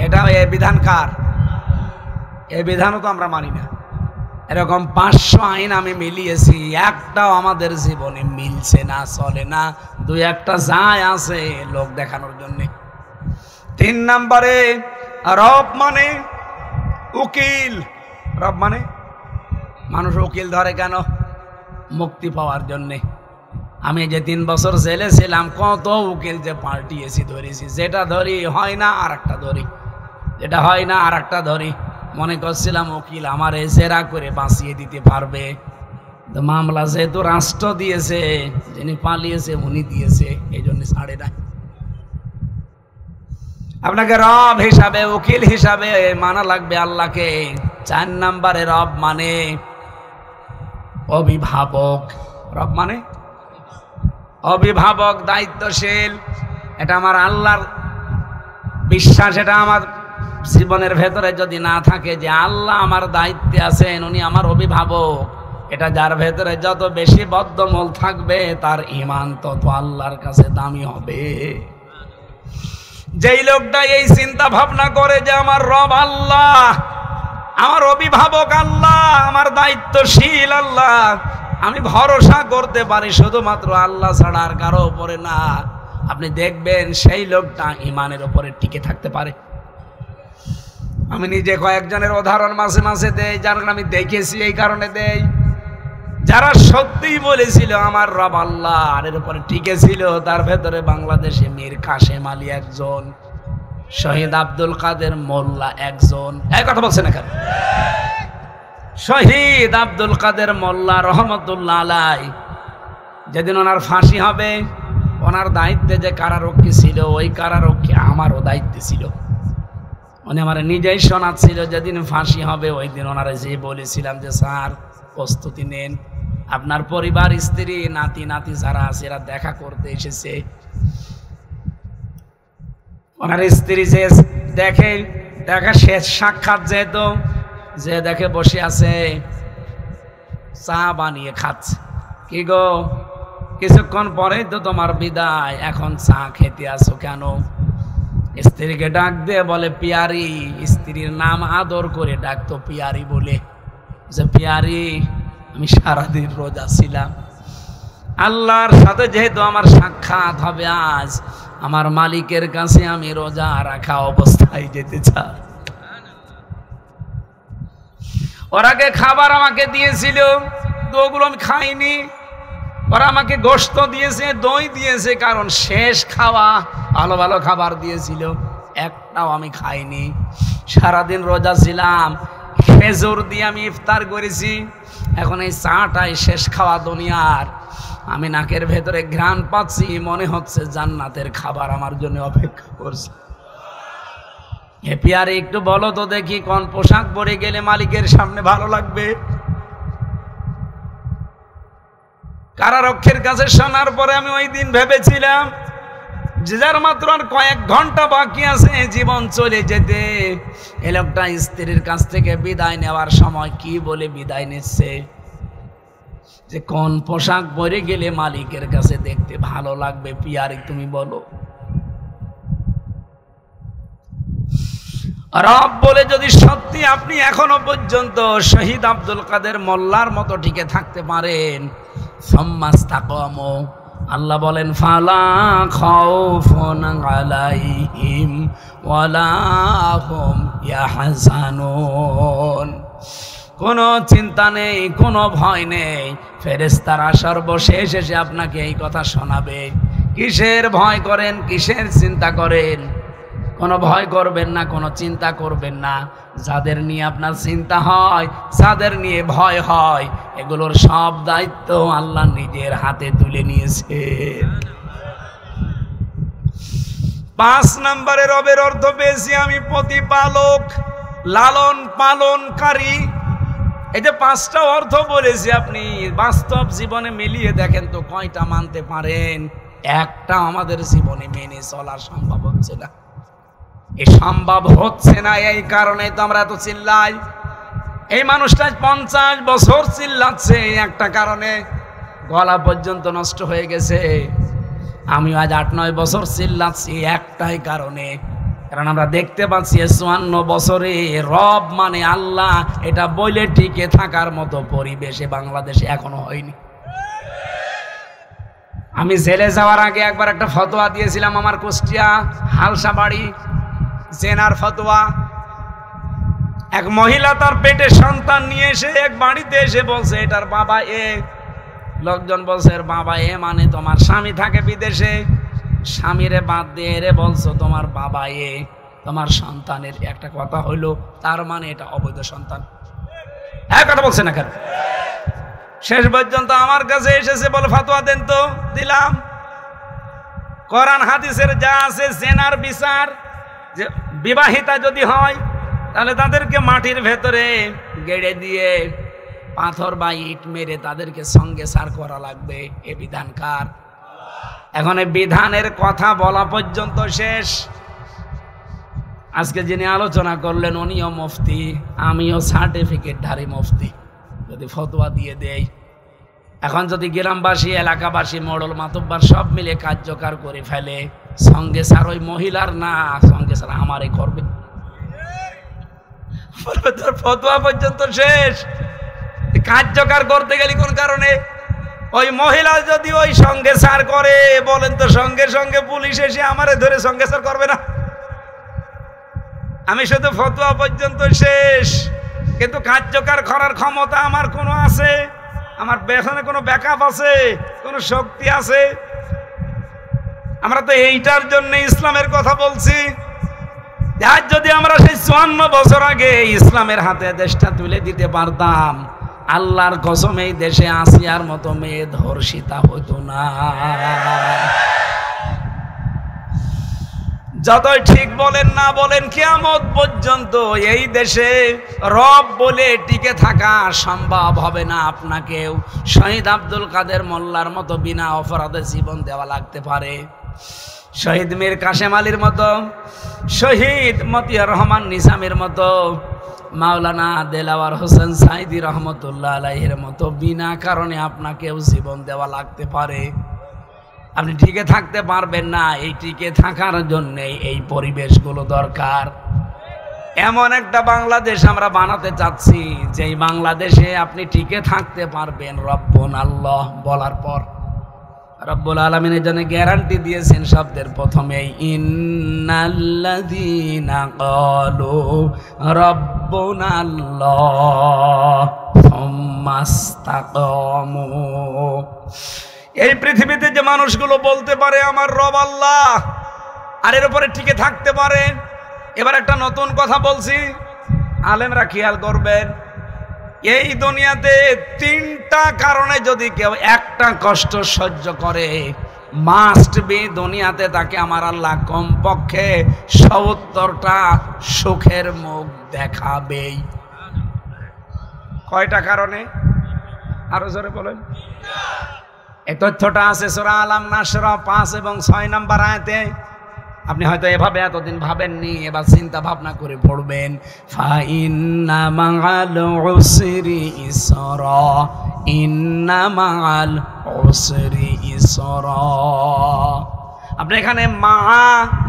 এটা এই বিধান কার? এই বিধানও তো আমরা মানি না। এরকম 500 আইন আমি মিলিয়েছি, একটাও আমাদের জীবনে মিলছে না, চলে না। 2-1টা যায় আছে লোক দেখানোর জন্য। 3 নম্বরে রব মানে উকিল। রব মানে, মানুষ উকিল ধরে কেন? মুক্তি পাওয়ার জন্যে। আমি যে 3 বছর জেলে ছিলাম, কত উকিল যে পাল্টিয়েছি, ধরেছি। যেটা ধরি হয় না আর একটা ধরি, যেটা হয় না আর একটা ধরি। মনে করছিলাম উকিল আমার জেরা করে বাঁচিয়ে দিতে পারবে। মামলা যেহেতু রাষ্ট্র দিয়েছে, যিনি পালিয়েছে উনি দিয়েছে, এই জন্য ছাড়ে না। আপনাকে রব হিসাবে, উকিল হিসাবে মানা লাগবে আল্লাহকে। 4 নম্বরে রব মানে অভিভাবক। রব মানে অভিভাবক, দায়িত্বশীল, এটা আমার আল্লাহর বিশ্বাস। এটা আমার জীবনের ভেতরে যদি না থাকে যে আল্লাহ আমার দায়িত্বে আছেন, উনি আমার অভিভাবক, এটা যার ভেতরে যত বেশি বদ্ধমূল থাকবে তার ঈমান তত আল্লাহর কাছে দামি হবে। যেই লোকটা এই চিন্তা ভাবনা করে যে আমার রব আল্লাহ, আমার অভিভাবক আল্লাহ, আমার দায়িত্বশীল আল্লাহ, আমি ভরসা করতে পারি শুধুমাত্র আল্লাহ ছাড়া আর কারো উপরে না, আপনি দেখবেন সেই লোকটা ঈমানের উপরে টিকে থাকতে পারে। আমি নিজে কয়েকজনের উদাহরণ মাঝে মাঝে দেই, যার আমি দেখেছি এই কারণে দেই। যারা সত্যিই বলেছিল আমার রব আল্লাহ আর এর উপরে টিকে ছিল, তার ভেতরে বাংলাদেশে মীর কাশেম আলী একজন, শহীদ আব্দুল কাদের মোল্লা একজন। এই কথা বলছেন এখানে শহীদ আব্দুল কাদের মোল্লা রহমতুল্লাহ আলাই, যেদিন ওনার ফাঁসি হবে, ওনার দায়িত্বে যে কারারক্ষী ছিল, ওই কারারক্ষী আমারও দায়িত্বে ছিল। উনি আমার নিজেই শোনাচ্ছিল যেদিন ফাঁসি হবে ওই দিন ওনারা যে বলেছিলাম যে স্যার প্রস্তুতি নেন, আপনার পরিবার, স্ত্রী, নাতি নাতি যারা আছে এরা দেখা করতে এসেছে। ওনার স্ত্রী যে দেখা শেষ সাক্ষাৎ যেহেতু, যে দেখে বসে আছে চা বানিয়ে খাচ্ছে। কি গো, কিছুক্ষণ পরেই তো তোমার বিদায়, এখন চা খেতে আসো কেন? স্ত্রীকে ডাক দিয়ে বলে পিয়ারি। স্ত্রীর নাম আদর করে ডাকতো পিয়ারি বলে, যে পিয়ারি আমি সারাদিন রোজা ছিলাম, আল্লাহর সাথে যেহেতু আমার সাক্ষাৎ হবে আজ, আমার মালিকের কাছে আমি রোজা রাখা অবস্থায় যেতে চাই। ওরাকে খাবার আমাকে দিয়েছিল, তো ওগুলো আমি খাইনি। ওরা আমাকে গোশত দিয়েছে, দই দিয়েছে, কারণ শেষ খাওয়া, ভালো ভালো খাবার দিয়েছিল, একটাও আমি খাইনি। সারাদিন রোজা ছিলাম, খেজুর দিয়ে আমি ইফতার করেছি। এখন এই চাটাই শেষ খাওয়া দুনিয়ার, আমি নাকের ভেতরে ঘ্রাণ পাচ্ছি, মনে হচ্ছে জান্নাতের খাবার আমার জন্য অপেক্ষা করছে। হে পিয়ারে, একটু বলো তো দেখি কোন পোশাক পরে গেলে মালিকের সামনে ভালো লাগবে? কারারক্ষীর কাছে শোনার পরে আমি ওই দিন ভেবেছিলাম যে যার মাত্র আর কয়েক ঘন্টা বাকি আছে জীবন চলে যেতে, এ লোকটা স্ত্রীর কাছ থেকে বিদায় নেওয়ার সময় কি বলে বিদায় নিচ্ছে, যে কোন পোশাক পরে গেলে মালিকের কাছে দেখতে ভালো লাগবে? পিয়ারি তুমি বলো। রব বলে যদি সত্যি আপনি এখনো পর্যন্ত শহীদ আব্দুল কাদের মোল্লার মতো টিকে থাকতে পারেন, আল্লাহ বলেন ফালা খাউফুন আলাইহিম ওয়ালা হুম ইয়াহজানুন, কোনো চিন্তা নেই, কোনো ভয় নেই। ফেরেশতারা সর্বশেষ এসে আপনাকে এই কথা শোনাবে। কিসের ভয় করেন, কিসের চিন্তা করেন? কোনো ভয় করবেন না, কোনো চিন্তা করবেন না। যাদের নিয়ে আপনার চিন্তা হয়, যাদের নিয়ে ভয় হয়, এগুলোর সব দায়িত্ব আল্লাহ নিজের হাতে তুলে নিয়েছে। 5 নম্বরে রবের অর্থ পেয়েছি আমি প্রতিপালক, লালন পালনকারী। এই যে 5টা অর্থ বলেছি, আপনি বাস্তব জীবনে মিলিয়ে দেখেন তো কয়টা মানতে পারেন? একটা আমাদের জীবনে মেনে চলা সম্ভব হচ্ছে না। এ সম্ভব হচ্ছে না, এই কারণে তো আমরা এত চিল্লাই। এই মানুষটা 50 বছর চিল্লাচ্ছে একটা কারণে, গলা পর্যন্ত নষ্ট হয়ে গেছে। আমি আজ 8-9 বছর চিল্লাচ্ছি একটাই কারণে, কারণ আমরা দেখতে পাচ্ছি 54 বছরে রব মানে আল্লাহ, এটা বলে টিকে থাকার মতো পরিবেশে বাংলাদেশে এখনো হয়নি। আমি জেলে যাওয়ার আগে একবার একটা ফতোয়া দিয়েছিলাম, আমার কুষ্টিয়া হালসা বাড়ি জেনার ফতোয়া। এক মহিলা তার পেটে সন্তান নিয়ে এসে এক বাড়িতে এসে বলছে এটার বাবা এ। লোকজন বলছে এর বাবা এ মানে তোমার স্বামী থাকে বিদেশে, স্বামীরে বাদ দিয়ে রে বলছো তোমার বাবা এ, তোমার সন্তানের একটা কথা হইলো, তার মানে এটা অবৈধ সন্তান। এক কথা বলছে না কেন? শেষ পর্যন্ত আমার কাছে এসেছে, বলে ফতোয়া দেন তো। দিলাম। কোরআন হাদিসের যা আছে জেনার বিচার, যে বিবাহিতা যদি হয় তাহলে তাদেরকে মাটির ভেতরে গেড়ে দিয়ে পাথর বা ইট মেরে তাদেরকে সঙ্গে সার করা লাগবে। এ বিধান কার? এখন এই বিধানের কথা বলা পর্যন্ত শেষ। আজকে যিনি আলোচনা করলেন উনিও মুফতি, আমিও সার্টিফিকেটধারী মুফতি, যদি ফতোয়া দিয়ে দেই। এখন যদি গ্রামবাসী, এলাকাবাসী, মোড়ল মাতব্বার সব মিলে কার্যকর করে ফেলে, সঙ্গে স্যার ওই মহিলার না, সঙ্গে স্যার আমারে করবে, তোর ফতোয়া পর্যন্ত শেষ। কার্যকর করতে গেলি কোন কারণে? ওই মহিলা যদি ওই সঙ্গে স্যার করে, বলেন তো সঙ্গে সঙ্গে পুলিশ এসে আমারে ধরে সঙ্গে স্যার করবে না? আমি শুধু ফতোয়া পর্যন্ত শেষ, কিন্তু কার্যকর করার ক্ষমতা আমার কোনো আছে? আমার পেছনে কোনো ব্যাকআপ আছে, কোনো শক্তি আছে? আমরা তো এইটার জন্য ইসলামের কথা বলছি। আজ যদি আমরা সেই 54 বছর আগে ইসলামের হাতে দেশটা তুলে দিতে পারতাম, আল্লাহর কসম এই দেশে আসিয়ার মতো মেয়ে ধর্ষিতা হতো না। যতই ঠিক বলেন না বলেন, কিয়ামত পর্যন্ত এই দেশে রব বলে টিকে থাকা সম্ভব হবে না। আপনাকেও শহীদ আব্দুল কাদের মোল্লার মতো বিনা অপরাধে জীবন দেওয়া লাগতে পারে, শহীদ মীর কাশেম আলীর মতো, শহীদ মতিয়ার রহমান নিজামের মতো, মাওলানা দেলাওয়ার হোসেন সাইদি রহমতুল্লাহ আলাইহির মতো বিনা কারণে আপনাকেও জীবন দেওয়া লাগতে পারে। আপনি টিকে থাকতে পারবেন না। এই টিকে থাকার জন্য এই পরিবেশগুলো দরকার। এমন একটা বাংলাদেশ আমরা বানাতে চাচ্ছি, যেই বাংলাদেশে আপনি টিকে থাকতে পারবেন। রব্বুন আল্লাহ বলার পর রব্বুল আলামিনের জন্য গ্যারান্টি দিয়েছেন শব্দের প্রথমেই, ইন্নাল্লাযীনা ক্বালু রব্বুনাল্লাহ সুম্মা ইসতাকামু। এই পৃথিবীতে যে মানুষগুলো বলতে পারে আমার রব আল্লাহ, আর এর উপরে টিকে থাকতে পারে। এবার একটা নতুন কথা বলছি, আলেমরা খেয়াল করবেন। এই দুনিয়াতে 3টা কারণে যদি কেউ একটা কষ্ট সহ্য করে, মাস্ট বি দুনিয়াতে তাকে আমার আল্লাহ কমপক্ষে 70টা সুখের মুখ দেখাবেই। কয়টা কারণে? আরো জোরে বলেন। এই তথ্যটা আছে সূরা আলাম নাসরা 5 এবং 6 নম্বর আয়াতে। আপনি হয়তো এভাবে এতদিন ভাবেননি, এবার চিন্তা ভাবনা করে পড়বেন। ফাইন্না মাআল উসরি ইসরা, ইন্না মাআল উসরি ইসরা। আপনি এখানে মা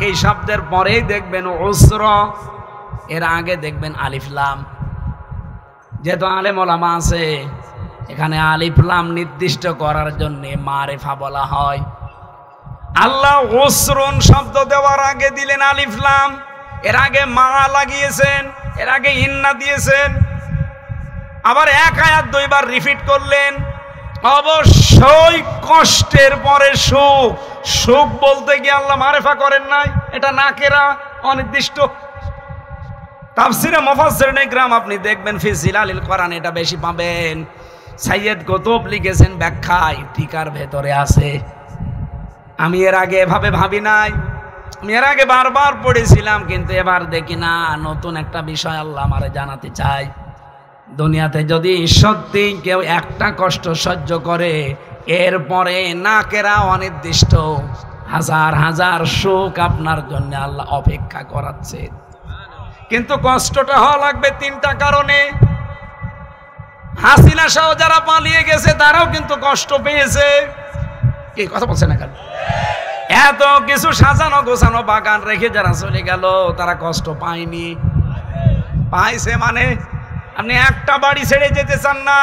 এই শব্দের পরেই দেখবেন উসরা, এর আগে দেখবেন আলিফ লাম। যেহেতু আলেম ওলামা আছে, এখানে আলিফ লাম নির্দিষ্ট করার জন্য মারিফা বলা হয়। আল্লাহ উসরুন শব্দ দেওয়ার আগে দিলেন আলিফ লাম, এর আগে মা লাগিয়েছেন, এর আগে ইন্না দিয়েছেন। আবার এক আয়াত 2 বার রিপিট করলেন। অবশ্যই কষ্টের পরে সুখ। সুখ বলতে গিয়ে আল্লাহ মারিফা করেন নাই, এটা নাকেরা, অনির্দিষ্ট। তাফসিরে মুফাসসিরিন ইকরাম আপনি দেখবেন ফি জিলালিল কোরআন এটা বেশি পাবেন। সাইয়্যেদ কুতুব লিখেছেন ব্যাখ্যায়, টিকার ভেতরে আছে। আমি এর আগে এভাবে ভাবি নাই, আমি এর আগে বারবার পড়েছিলাম, কিন্তু এবার দেখি না, নতুন একটা বিষয় আল্লাহ আমারে জানাতে চাই। দুনিয়াতে যদি সত্যি কেউ একটা কষ্ট সহ্য করে, এরপরে নাকেরা অনির্দিষ্ট হাজার হাজার সুখ আপনার জন্য আল্লাহ অপেক্ষা করাচ্ছে। কিন্তু কষ্টটা হওয়া লাগবে 3টা কারণে। হাসিনা সহ যারা পালিয়ে গেছে তারাও কিন্তু কষ্ট পেয়েছে। কি কথা বলছে না কেন? এত কিছু সাজানো গোছানো বাগান রেখে যারা চলে গেল, তারা কষ্ট পায়নি? পাইছে। মানে আপনি একটা বাড়ি ছেড়ে যেতে চান না,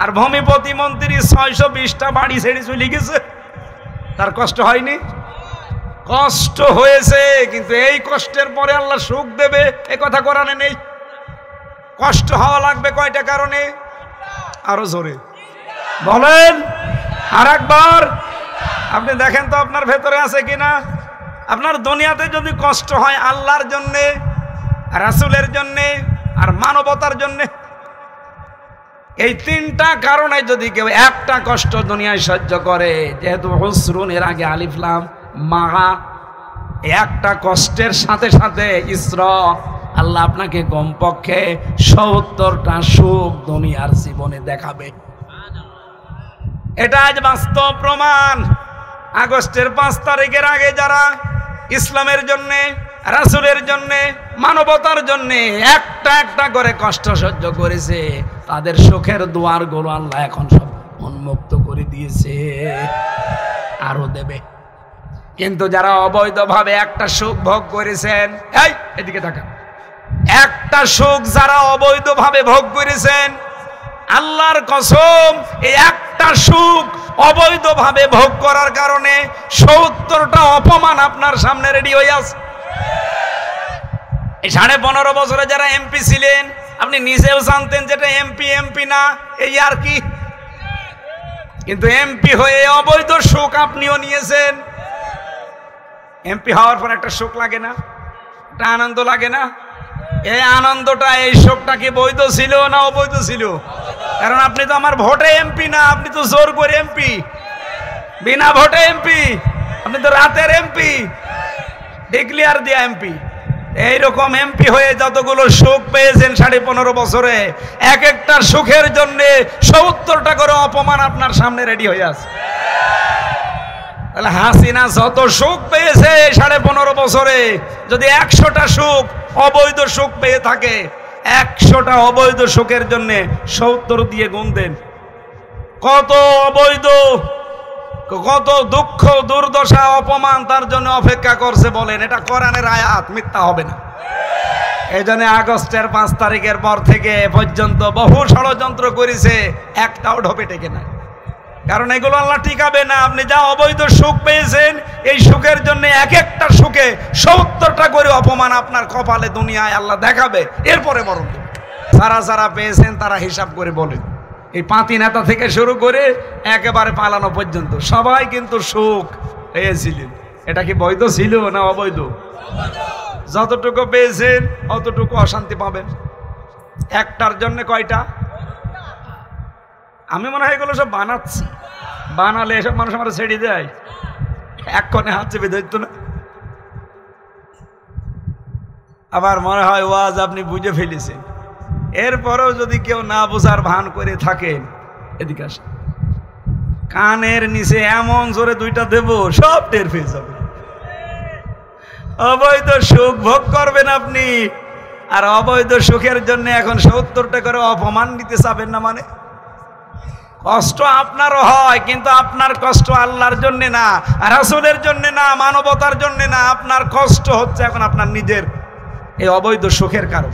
আর ভূমি প্রতিমন্ত্রী 620টা বাড়ি ছেড়ে চলে গেছে, তার কষ্ট হয়নি? কষ্ট হয়েছে, কিন্তু এই কষ্টের পরে আল্লাহ সুখ দেবে এ কথা কোরআনে নেই। কষ্ট হওয়া লাগবে কয়টা কারণে? আরো জোরে বলেন আর একবার। আপনি দেখেন তো আপনার ভেতরে আছে কিনা। আপনার দুনিয়াতে যদি কষ্ট হয় আল্লাহর জন্যে, রাসূলের জন্যে, আর মানবতার জন্যে, এই 3টা কারণে যদি কেউ একটা কষ্ট দুনিয়ায় সহ্য করে, যেহেতু হুসরুন এর আগে আলিফ লাম মা, একটা কষ্টের সাথে সাথে ইসরা, আল্লাহ আপনাকে কমপক্ষে 70টা সুখ দুনিয়ার জীবনে দেখাবে। এটা আজ বাস্তব প্রমাণ। আগস্টের 5 তারিখের আগে যারা ইসলামের জন্যে, রাসূলের জন্যে, মানবতার জন্যে একটা একটা করে কষ্ট সহ্য করেছে, তাদের সুখের দুয়ারগুলো আল্লাহ এখন সব উন্মুক্ত করে দিয়েছে, আরো দেবে। কিন্তু যারা অবৈধভাবে একটা সুখ ভোগ করেছেন, এই এদিকে তাকান, একটা সুখ যারা অবৈধভাবে ভোগ করেছেন, আল্লাহর কসম এই একটা সুখ অবৈধভাবে ভোগ করার কারণে 70টা অপমান আপনার সামনে রেডি হয়ে আছে। এই 15.5 বছরে যারা এমপি ছিলেন, আপনি নিজেও জানতেন যেটা এমপি না, এই আর কি। কিন্তু এমপি হয়ে অবৈধ সুখ আপনিও নিয়েছেন। এমপি হওয়ার পর একটা সুখ লাগে না, একটা আনন্দ লাগে না? এই আনন্দটা, এই সুখটা কি বৈধ ছিল না অবৈধ ছিল? কারণ আপনি তো আমার ভোটে এমপি না, আপনি তো জোর করে এমপি, বিনা ভোটে এমপি, আপনি তো রাতের এমপি, ডিক্লেয়ার দিয়া এমপি। এইরকম এমপি হয়ে যতগুলো সুখ পেয়েছেন 15.5 বছরে, এক একটা সুখের জন্য 70টা করে অপমান আপনার সামনে রেডি হয়ে আছে। তাহলে হাসিনা যত সুখ পেয়েছে 15.5 বছরে, যদি 100টা সুখ অবৈধ সুখ পেয়ে থাকে, 100টা অবৈধ সুখের জন্য 70 দিয়ে গুণ দেন, কত অবৈধ, কত দুঃখ, দুর্দশা, অপমান তার জন্য অপেক্ষা করছে বলেন। এটা কোরআনের আয়াত, মিথ্যা হবে না। এই জন্য আগস্টের 5 তারিখের পর থেকে পর্যন্ত বহু ষড়যন্ত্র করেছে, একটাও ঢোপে টেকে না। কারণ এগুলো আল্লাহ টিকাবে না। আপনি যা অবৈধ সুখ পেয়েছেন, এই সুখের জন্য এক একটা সুখে 70টা করে অপমান আপনার কপালে দুনিয়ায় আল্লাহ দেখাবে, এরপরে বরং যারা যারা পেয়েছেন তারা হিসাব করে বলেন। এই পাতি নেতা থেকে শুরু করে একেবারে পালানো পর্যন্ত সবাই কিন্তু সুখ পেয়েছিলেন। এটা কি বৈধ ছিল না অবৈধ? যতটুকু পেয়েছেন অতটুকু অশান্তি পাবেন। একটার জন্য কয়টা? আমি মনে হয় এগুলো সব বানাচ্ছি, বানালে এসব মানুষ আমার ছেড়ে দেয়, এক কোণে হাত চেপে ধরতো না। আবার মনে হয় ওয়াজ আপনি বুঝে ফেলেছেন, এরপরেও যদি কেউ না বোঝার ভান করে থাকেন, এদিকে আসেন, কানের নিচে এমন জোরে 2টা দেব, সব টের পেয়ে যাবে। অবৈধ সুখ ভোগ করবেন আপনি, আর অবৈধ সুখের জন্য এখন 70টা করে অপমান নিতে চাবেন না। মানে কষ্ট আপনারও হয়, কিন্তু আপনার কষ্ট আল্লাহর জন্য না, রাসূলের জন্য না, মানবতার জন্য না। আপনার কষ্ট হচ্ছে এখন আপনার নিজের এই অবৈধ সুখের কারণ।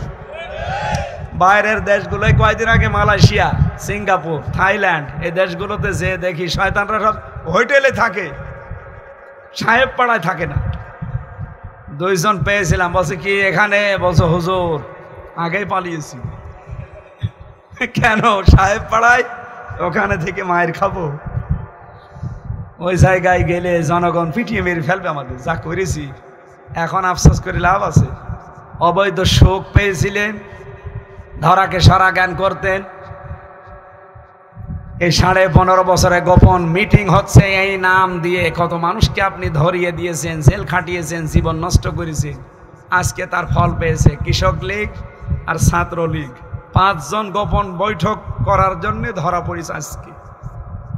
বাইরের দেশগুলোয় কয়েকদিন আগে মালয়েশিয়া, সিঙ্গাপুর, থাইল্যান্ড, এই দেশগুলোতে যে দেখি শয়তানরা সব হোটেলে থাকে, সাহেব পাড়ায় থাকে না। 2 জন পেয়েছিলাম, বলছে কি এখানে? বলছে হুজুর আগেই পালিয়েছি। কেন? সাহেব পাড়ায়, ওখানে থেকে মায়ের খাবো। ওই জায়গায় গেলে জনগণ পিটিয়ে মেরে ফেলবে আমাদের, যা করেছি। এখন আফসোস করে লাভ আছে? অবৈধ সুখ পেয়েছিলেন, ধরাকে সরা জ্ঞান করতেন। এই 15.5 বছরে গোপন মিটিং হচ্ছে, এই নাম দিয়ে কত মানুষকে আপনি ধরিয়ে দিয়েছেন, জেল খাটিয়েছেন, জীবন নষ্ট করেছেন। আজকে তার ফল পেয়েছে কৃষক লীগ আর ছাত্র লীগ। 5 জন গোপন বৈঠক করার জন্য ধরা পড়েছে আজকে।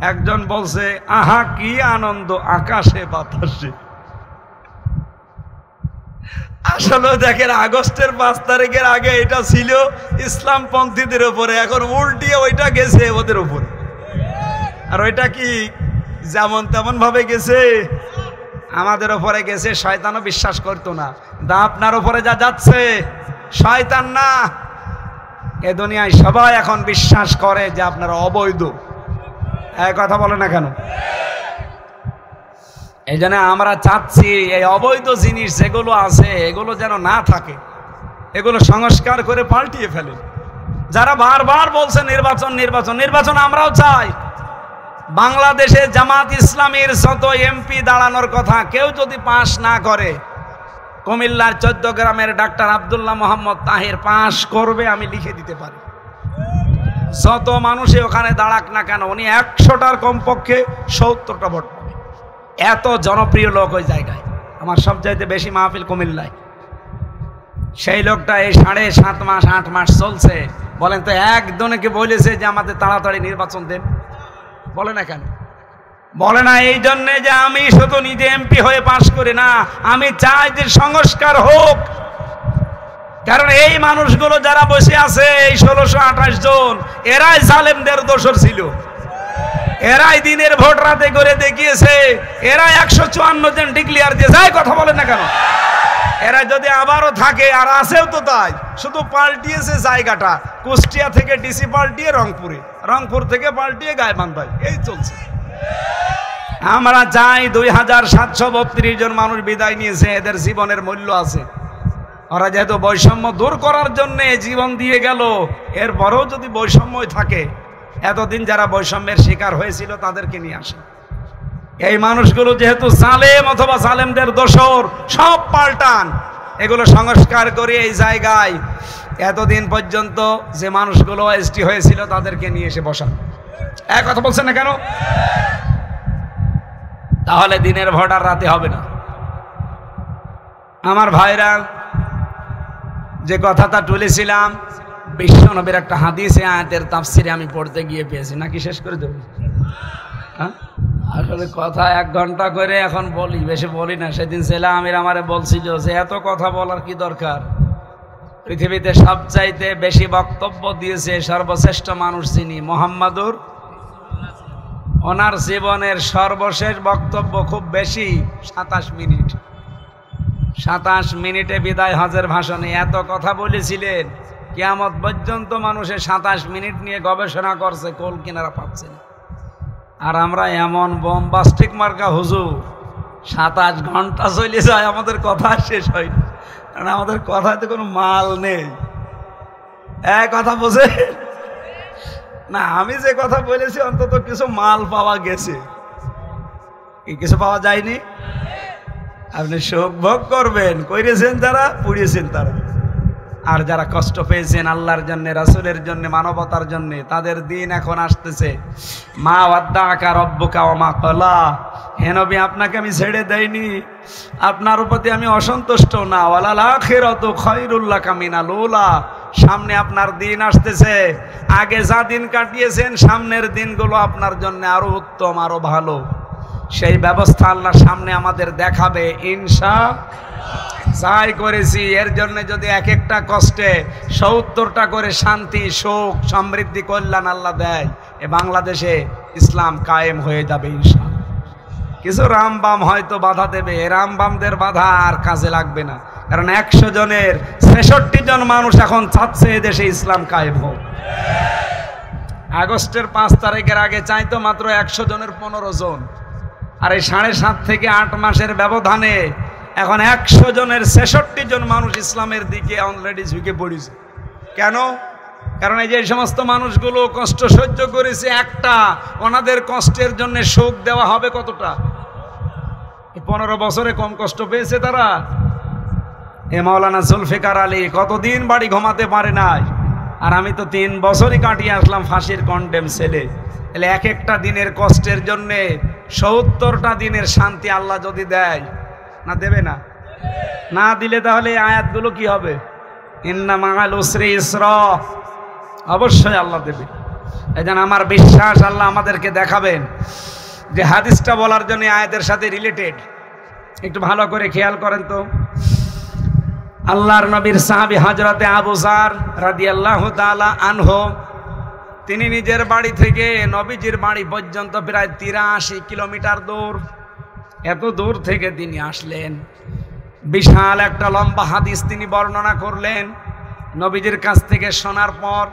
একজন বলছে আহা কি আনন্দ আকাশে বাতাসে। আসলে দেখেন, আগস্টের 5 তারিখের আগে এটা ছিল ইসলামপন্থীদের উপরে, এখন উল্টিয়ে ওইটা গেছে ওদের উপরে। আর ওইটা কি যেমন তেমন ভাবে গেছে, আমাদের উপরে গেছে। শয়তানও বিশ্বাস করতো না, দা আপনার উপরে যা যাচ্ছে শয়তান না, এ দুনিয়ায় সবাই এখন বিশ্বাস করে যে আপনারা অবৈধ। এই কথা বলে না কেন? এই জন্য আমরা চাচ্ছি এই অবৈধ জিনিস যেগুলো আছে এগুলো যেন না থাকে, এগুলো সংস্কার করে পাল্টিয়ে ফেলে। যারা বারবার বলছে নির্বাচন নির্বাচন নির্বাচন, আমরাও চাই। বাংলাদেশে জামাত ইসলামীর যত এমপি দাঁড়ানোর কথা, কেউ যদি পাশ না করে, কুমিল্লার 14 গ্রামের ডাক্তার আব্দুল্লাহ মোহাম্মদ তাহির পাশ করবে, আমি লিখে দিতে পারি। যত মানুষই ওখানে দাঁড়াক না কেন, উনি 100টার কমপক্ষে 70টা ভোট পাবে। এত জনপ্রিয় লোক ওই জায়গায়। আমার সবচাইতে বেশি মাহফিল কুমিল্লায়। সেই লোকটা এই 7.5 মাস 8 মাস চলছে। বলেন তো একজনকে বলেছে যে আমাদের তাড়াতাড়ি নির্বাচন দেন? বলে না কেন? বলে না এই জন্যে যে আমি শুধু নিজে এমপি হয়ে পাশ করি না, আমি চাই যে সংস্কার হোক। কারণ এই মানুষগুলো যারা বসে আছে, এই 1628 জন, এরাই জালেমদের দোসর ছিল, এরাই দিনের ভোট রাতে করে দেখিয়েছে, এরাই 154 জন ডিক্লিয়ার দিয়ে যায়। কথা বলেন না কেন? এরা যদি আবারও থাকে, আর আছেও তো তাই, শুধু পাল্টিয়েছে জায়গাটা, কুষ্টিয়া থেকে ডিসি পাল্টিয়ে রংপুরে, রংপুর থেকে পাল্টিয়ে গাইবান্ধায়, এই চলছে। আমরা চাই 2732 জন মানুষ বিদায় নিয়েছে, এদের জীবনের মূল্য আছে। ওরা যেহেতু বৈষম্য দূর করার জন্য জীবন দিয়ে গেল, এরপরেও যদি বৈষম্য থাকে, এতদিন যারা বৈষম্যের শিকার হয়েছিল তাদেরকে নিয়ে আসে। এই মানুষগুলো যেহেতু জালেম অথবা জালেমদের দোসর, সব পাল্টান, এগুলো সংস্কার করে এই জায়গায় এতদিন পর্যন্ত যে মানুষগুলো এসটি হয়েছিল তাদেরকে নিয়ে এসে বসান। এক কথা বলছেন না কেন? তাহলে দিনের ভোট আর রাতে হবে না। আমার ভাইরা, যে কথাটা তুলেছিলাম, বিশ্বনবীর একটা হাদিসে আয়াতের তাফসিরে আমি পড়তে গিয়ে পেয়েছি, নাকি শেষ করে দেব? হ্যাঁ, আসলে কথা 1 ঘন্টা করে এখন বলি, বেশি বলি না। সেদিন ছেলে আমির আমারে বলছিল যে এত কথা বলার কি দরকার, পৃথিবীতে সবচাইতে বেশি বক্তব্য দিয়েছে সর্বশ্রেষ্ঠ মানুষ যিনি, মুহাম্মাদুর, ওনার জীবনের সর্বশেষ বক্তব্য খুব বেশি 27 মিনিট। 27 মিনিটে বিদায় হজের ভাষণে এত কথা বলেছিলেন, কিয়ামত পর্যন্ত মানুষে 27 মিনিট নিয়ে গবেষণা করছে, কোল কিনারা পাচ্ছে না। আর আমরা এমন বোমবাস্টিক মার্কা হুজুর, 27 ঘন্টা চলে যায়, আমাদের কথা শেষ হয় না, কারণ আমাদের কথাতে কোনো মাল নেই। এক কথা বোঝে না, আমি যে কথা বলেছি অন্তত কিছু মাল পাওয়া গেছে, কিছু পাওয়া যায়নি। আপনি শোক ভোগ করবেন, করেছেন যারা, পুড়িয়েছেন তারা। আর যারা কষ্ট পেয়েছেন আল্লাহর জন্য, রাসূলের জন্য, মানবতার জন্য, তাদের দিন এখন আসতেছে। মা ওয়াদ্দাকা রব্বুকা ওয়া মা ক্বালা, হে নবী, আপনাকে আমি ছেড়ে দেইনি, আপনার প্রতি আমি অসন্তুষ্ট না। ওয়ালাল আখিরাতু খায়রুল লাকা মিনাল উলা, সামনে আপনার দিন আসতেছে, আগে যা দিন কাটিয়েছেন সামনের দিনগুলো আপনার জন্য আরো উত্তম, আরো ভালো। সেই ব্যবস্থা আল্লাহ সামনে আমাদের দেখাবে ইনশাআল্লাহ। যাই করেছি এর জন্য যদি এক একটা কষ্টে 70টা করে শান্তি, সুখ, সমৃদ্ধি, কল্যাণ আল্লাহ দেয়, এ বাংলাদেশে ইসলাম কায়েম হয়ে যাবে ইনশাআল্লাহ। কিছু রামবাম হয়তো বাধা দেবে, রামবামদের বাধা আর কাজে লাগবে না, কারণ 100 জনের 66 জন মানুষ এখন চাচ্ছে এদেশে ইসলাম কায়েম হোক। আগস্টের 5 তারিখের আগে চাইতো মাত্র 100 জনের 15 জন, আর এই 7.5 থেকে 8 মাসের ব্যবধানে এখন 100 জনের 66 জন মানুষ ইসলামের দিকে অলরেডি ঝুঁকে পড়েছে। কেন? কারণ এই যে সমস্ত মানুষগুলো কষ্ট সহ্য করেছে, একটা ওনাদের কষ্টের জন্য শোক দেওয়া হবে কতটা? 15 বছরে কম কষ্ট পেয়েছে তারা। এ মাওলানা জুলফিকার আলী কতদিন বাড়ি ঘুমাতে পারে নাই, আর আমি তো 3 বছরই কাটিয়ে আসলাম ফাঁসির কন্ডেম ছেলে। এলে এক একটা দিনের কষ্টের জন্যে 70টা দিনের শান্তি আল্লাহ যদি দেয়, না দেবে না? না দিলে তাহলে এই আয়াতগুলো কি হবে? ইন্না মাআল উসরি ইসরা, অবশ্যই আল্লাহ দেবে। এই জন্য আমার বিশ্বাস আল্লাহ আমাদেরকে দেখাবেন। যে হাদিসটা বলার জন্য আয়াতের সাথে রিলেটেড, একটু ভালো করে খেয়াল করেন তো। আল্লাহর নবীর সাহাবী হযরতে আবু যার রাদিয়াল্লাহু তাআলা আনহু, তিনি নিজের বাড়ি থেকে নবীজির বাড়ি পর্যন্ত প্রায় 83 কিলোমিটার দূর। এত দূর থেকে তিনি আসলেন, বিশাল একটা লম্বা হাদিস তিনি বর্ণনা করলেন। নবীজির কাছ থেকে শোনার পর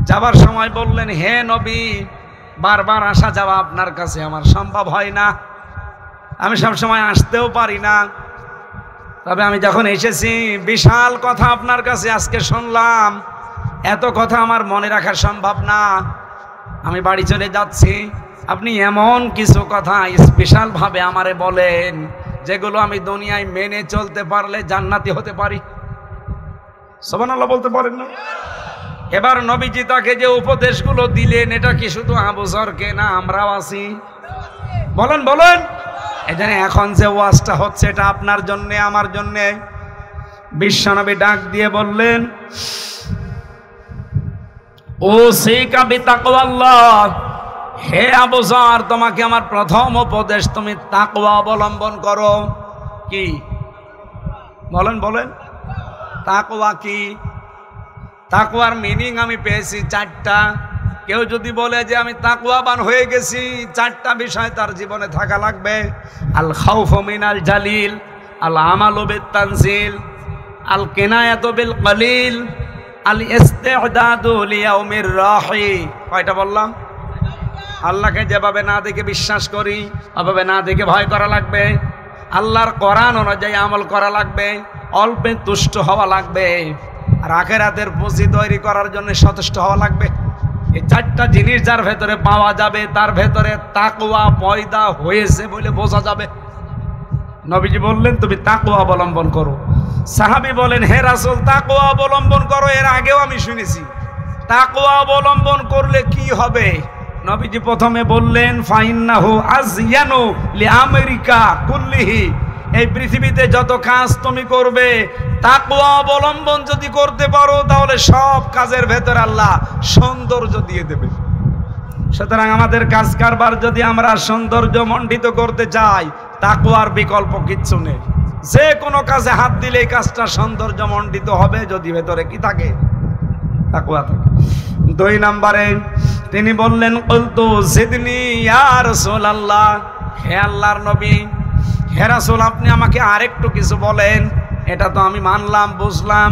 যাবার সময় বললেন, হে নবী, বারবার আসা যাওয়া আপনার কাছে আমার সম্ভব হয় না, আমি সব সময় আসতেও পারি না, তবে আমি যখন এসেছি বিশাল কথা আপনার কাছে আজকে শুনলাম, এত কথা আমার মনে রাখা সম্ভব না, আমি বাড়ি চলে যাচ্ছি। আপনি এমন কিছু কথা স্পেশাল ভাবে আমারে বলেন যেগুলো আমি দুনিয়ায় মেনে চলতে পারলে জান্নাতি হতে পারি। সুবহানাল্লাহ বলতে পারেন না? এবার নবীজি তাকে যে উপদেশগুলো দিলেন, এটা কি শুধু আবু যরকে না, আমরাও আছি? বলেন বলেন। এখানে এখন যে ওয়াজটা হচ্ছে এটা আপনার জন্য, আমার জন্য। বিশ্বনবী ডাক দিয়ে বললেন, ও সিকা বিতাকওয়াল্লাহ, হে আবু যর, তোমাকে আমার প্রথম উপদেশ, তুমি তাকওয়া অবলম্বন করো। কি বলেন বলেন, তাকওয়া কি? তাকওয়ার মিনিং আমি পেয়েছি চারটা। কেউ যদি বলে যে আমি তাকওয়াবান হয়ে গেছি, চারটা বিষয় তার জীবনে থাকা লাগবে। আল খাউফু মিনাল জালিল, আল আমালু বিত তানজিল, আল কিনায়াতু বিল কলিল, আল ইস্তি'দাদু লিয়াউমির রাহি। কয়টা বললাম? আল্লাহকে যেভাবে না দেখে বিশ্বাস করি, ওভাবে না দেখে ভয় করা লাগবে। আল্লাহর কোরআন অনুযায়ী আমল করা লাগবে। অল্পে তুষ্ট হওয়া লাগবে। আর আখিরাতের পুঁজি তৈরি করার জন্য সচেষ্ট হওয়া লাগবে। এই চারটা জিনিস যার ভেতরে পাওয়া যাবে, তার ভেতরে তাকওয়া পয়দা হয়েছে বলে বোঝা যাবে। নবীজি বললেন তুমি তাকওয়া অবলম্বন করো। সাহাবী বলেন, হে রাসূল, তাকওয়া অবলম্বন করো, এর আগেও আমি শুনেছি। তাকওয়া অবলম্বন করলে কি হবে? নবীজি প্রথমে বললেন, ফাইন্নাহু আযয়ানু লিআমরিকা কুল্লিহি, এই পৃথিবীতে যত কাজ তুমি করবে, তাকওয়া অবলম্বন যদি করতে পারো, তাহলে সব কাজের ভেতরে আল্লাহ সৌন্দর্য দিয়ে দেবে। সুতরাং আমাদের কাজ কারবার যদি আমরা সৌন্দর্য মণ্ডিত করতে চাই, তাকওয়ার বিকল্প কিচ্ছু নেই। যে কোনো কাজে হাত দিলে এই কাজটা সৌন্দর্য মণ্ডিত হবে, যদি ভেতরে কি থাকে? তাকওয়া থাকে। 2 নম্বরে তিনি বললেন, কুলতু জিদনি ইয়া রাসূলুল্লাহ, হে আল্লাহর নবী, হে রাসূল, আপনি আমাকে আরেকটু কিছু বলেন। এটা তো আমি মানলাম, বুঝলাম।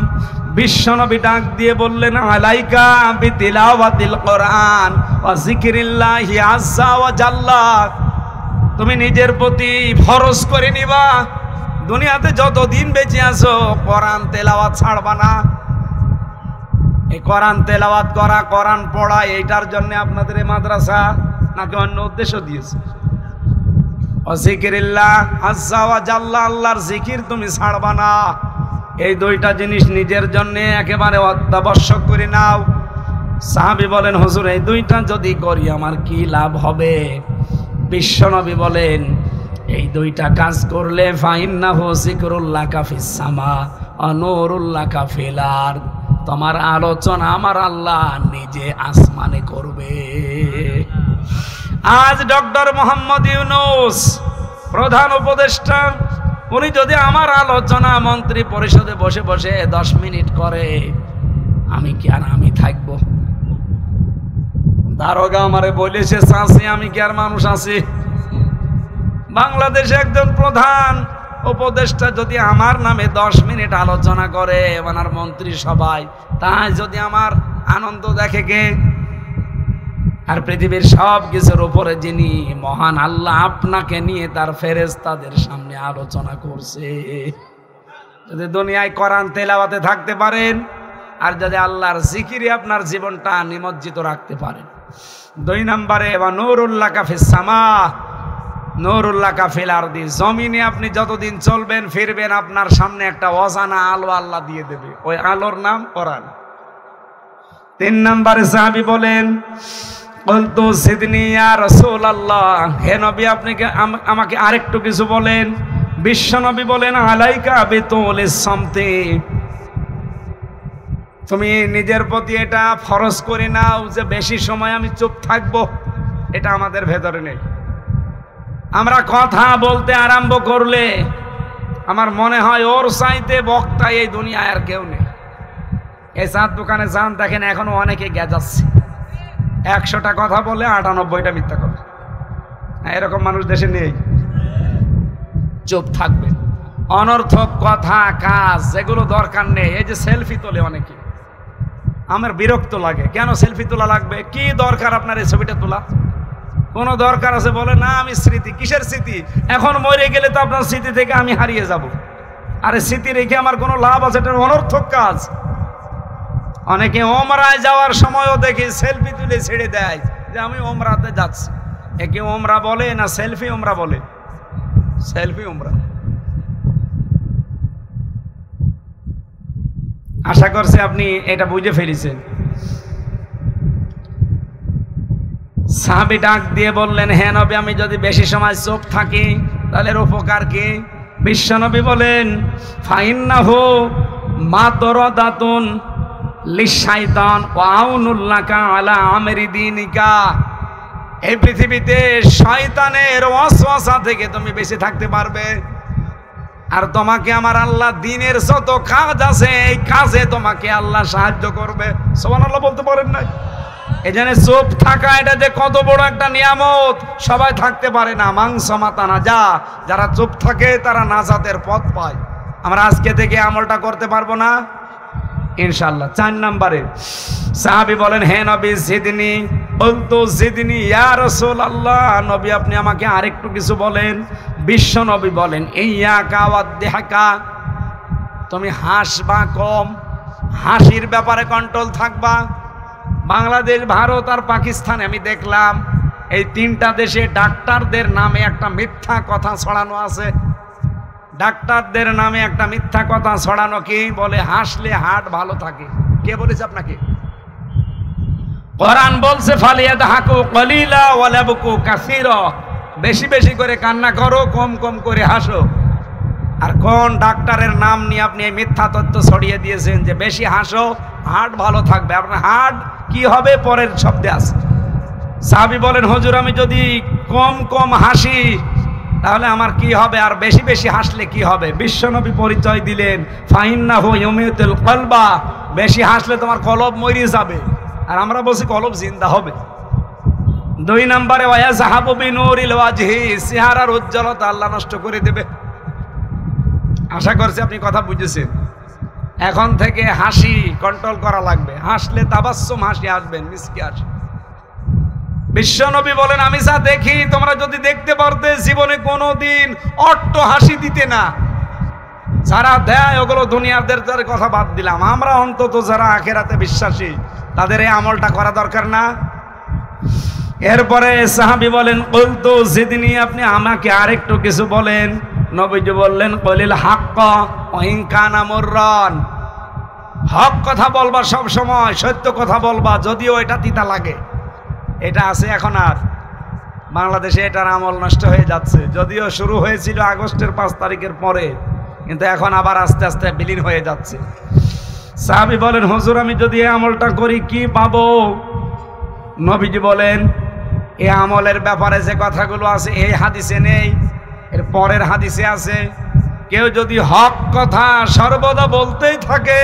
বিশ্বনবী ডাক দিয়ে বললেন, আলাইকা বিতিলাওয়াতিল কোরআন ওয়া যিকরিল্লাহি আযজা ওয়া জাল্লা, তুমি নিজের প্রতি ফরজ করে নিবা, দুনিয়াতে যতদিন বেঁচে আছো কোরআন তেলাওয়াত ছাড়বা না। এই কোরআন তেলাওয়াত করা, কোরআন পড়া, এইটার জন্য আপনাদের এই মাদ্রাসা নাকি অন্য উদ্দেশ্য দিয়েছে? যিকরিল্লাহ আযজা ওয়া জাল্লা, আল্লাহর জিকির তুমি ছাড়বা না। এই 2টা জিনিস নিজের জন্য একেবারে অত্যাবশ্যক করে নাও। সাহাবী বলেন, হুজুর, এই 2টা যদি করি আমার কি লাভ হবে? বিশ্বনবী বলেন, এই 2টা কাজ করলে ফাইন্নাহু যিকরুল্লাকা ফিস সামা ওয়া নূরুল্লাকা ফিল আরদ, তোমার আলোচনা আমার আল্লাহ নিজে আসমানে করবে। আজ ডক্টর মোহাম্মদ ইউনূস প্রধান উপদেষ্টা, উনি যদি আমার আলোচনা মন্ত্রী পরিষদে বসে বসে 10 মিনিট করে, আমি কি আর আমি থাকবো? দারোগা আমারে বলেছে চাষি, আমি কি আর মানুষ আছি? বাংলাদেশে একজন প্রধান উপদেষ্টা যদি আমার নামে 10 মিনিট আলোচনা করে ওনার মন্ত্রী সভায়, তাই যদি আমার আনন্দ দেখে কে? আর পৃথিবীর সব কিছুর উপরে যিনি মহান আল্লাহ, আপনাকে নিয়ে তার ফেরেশতাদের সামনে আলোচনা করছে। যদি দুনিয়ায় কোরআন তেলাওয়াতে থাকতে পারেন, আর যদি আল্লাহর জিকিরে আপনার জীবনটা নিমজ্জিত রাখতে পারেন। 2 নম্বরে, ওয়া নূরুল্লাকা ফিস সামা নূরুল্লাকা ফিল আরদি, জমিনে আপনি যতদিন চলবেন ফিরবেন, আপনার সামনে একটা অজানা আলো আল্লাহ দিয়ে দেবে, ওই আলোর নাম কোরআন। 3 নম্বরে সাহাবী বলেন, কুলতু জিদনি ইয়া রাসূলুল্লাহ, হে নবী, আপনি আমাকে আরেকটু কিছু বলেন। বিশ্বনবী বলেন, আলাইকা বিতুলিস সামতি, তুমি নিজের প্রতি এটা ফরজ করে নাও যে বেশি সময় আমি চুপ থাকবো। এটা আমাদের ভেতরে নেই। আমরা কথা বলতে আরম্ভ করলে আমার মনে হয় ওর চাইতে বক্তা এই দুনিয়ায় আর কেউ নেই। এই চার দোকানে যান, দেখেন এখনো অনেকে গেজাচ্ছে। 100টা কথা বলে 98টা মিথ্যা কথা। এরকম মানুষ দেশে নেই। চুপ থাকবেন। অনর্থক কথা, কাজ যেগুলো দরকার নেই। এই যে সেলফি তোলে অনেকে, আমার বিরক্ত লাগে। কেন সেলফি তোলা লাগবে? কি দরকার আপনার এই ছবিটা তোলা? কোনো দরকার আছে? বলে না, আমি স্মৃতি। কিসের স্মৃতি? এখন মরে গেলে তো আপনার স্মৃতি থেকে আমি হারিয়ে যাব। আরে স্মৃতি রেখে আমার কোনো লাভ আছে? এটা অনর্থক কাজ। অনেকে ওমরায় যাওয়ার সময়ও দেখি সেলফি তুলে ছেড়ে দেয় যে আমি ওমরাতে যাচ্ছি। একে ওমরা বলে না সেলফি ওমরা বলে? সেলফি ওমরা। আশা করছি আপনি এটা বুঝে ফেলেছেন। সাহাবী ডাক দিয়ে বললেন, হে নবী, আমি যদি বেশি সময় চুপ থাকি তাহলে এর উপকার কি? বিশ্বনবী বলেন, ফাইন্নাহু মাতরাদাতুন লিশাইতান ওয়া আউনুল্লাকা আলা আমরি দীনিকা, এই পৃথিবীতে শয়তানের ওয়াসওয়াসা থেকে তুমি বেঁচে থাকতে পারবে। আর তোমাকে আমার আল্লাহ দিনের যত কাজ আছে এই কাজে তোমাকে আল্লাহ সাহায্য করবে। সুবহানাল্লাহ বলতে পারেন না? এই জন্য চুপ থাকা এটা যে কত বড় একটা নিয়ামত, সবাই থাকতে পারে না। মাংস মাতা না যা, যারা চুপ থাকে তারা নাজাতের পথ পায়। আমরা আজকে থেকে আমলটা করতে পারবো না ইনশাআল্লাহ। 4 নম্বরে সাহাবী বলেন, হে নবী জিদনি, বলতো জিদনি ইয়া রাসূলুল্লাহ, নবী আপনি আমাকে আরেকটু কিছু বলেন। বিশ্ব নবী বলেন, ইয়াকা ওয়াদহাকা, তুমি হাসবা কম, হাসির ব্যাপারে কন্ট্রোল থাকবা। বাংলাদেশ, ভারত আর পাকিস্তানে আমি দেখলাম এই 3টা দেশে ডাক্তারদের নামে একটা মিথ্যা কথা ছড়ানো আছে। ডাক্তারদের নামে একটা মিথ্যা কথা ছড়ানো, কি বলে? হাসলে হার্ট ভালো থাকে। কে বলেছে আপনাকে? কোরআন বলছে ফালিয়াদহাকু কলিলা ওয়া লাবকু কাসীরা, বেশি বেশি করে কান্না করো, কম কম করে হাসো। আর কোন ডাক্তারের নাম নিয়ে আপনি এই মিথ্যা তথ্য ছড়িয়ে দিয়েছেন যে বেশি হাসো হার্ট ভালো থাকবে? আপনার হার্ট কি হবে পরের শব্দে আছে। সাহাবী বলেন, হুজুর আমি যদি কম কম হাসি তাহলে আমার কি হবে, আর বেশি বেশি হাসলে কি হবে? বিশ্বনবী পরিচয় দিলেন, ফাইন্নাহু ইউমিতুল কলবা, বেশি হাসলে তোমার কলব মরে যাবে। আর আমরা বলছি কলব জিন্দা হবে। 2 নম্বরে ওয়ায়াযহাবু বিনুরিল ওয়াজহি, চেহারার উজ্জ্বলতা আল্লাহ নষ্ট করে দেবে। আশা করছি আপনি কথা বুঝেছেন। এখন থেকে হাসি কন্ট্রোল করা লাগবে। হাসলে তাবাসসুম হাসি আসবেন, মিষ্টি হাসি। বিশ্বনবী বলেন, আমি যা দেখি তোমরা যদি দেখতে পারতে জীবনে কোনোদিন অট্ট হাসি দিতে না। যারা দেয় ওগুলো দুনিয়াদের কথা বাদ দিলাম, আমরা অন্তত যারা আখিরাতে বিশ্বাসী তাদের এই আমলটা করা দরকার না? এরপরে সাহাবী বলেন, কুলতু জিদনি, আপনি আমাকে আরেকটু কিছু বলেন। নবীজি বললেন, কলিল হাক্কা ওয়া ইন কানা মুররান, হক কথা বলবা, সব সময় সত্য কথা বলবা, যদিও এটা তিতা লাগে। এটা আছে এখন আর বাংলাদেশে, এটার আমল নষ্ট হয়ে যাচ্ছে। যদিও শুরু হয়েছিল আগস্টের 5 তারিখের পরে, কিন্তু এখন আবার আস্তে আস্তে বিলীন হয়ে যাচ্ছে। সাহাবী বলেন, হুজুর আমি যদি এই আমলটা করি কি পাবো? নবীজি বলেন, এই আমলের ব্যাপারে যে কথাগুলো আছে এই হাদিসে নেই, এর পরের হাদিসে আছে। কেউ যদি হক কথা সর্বদা বলতেই থাকে,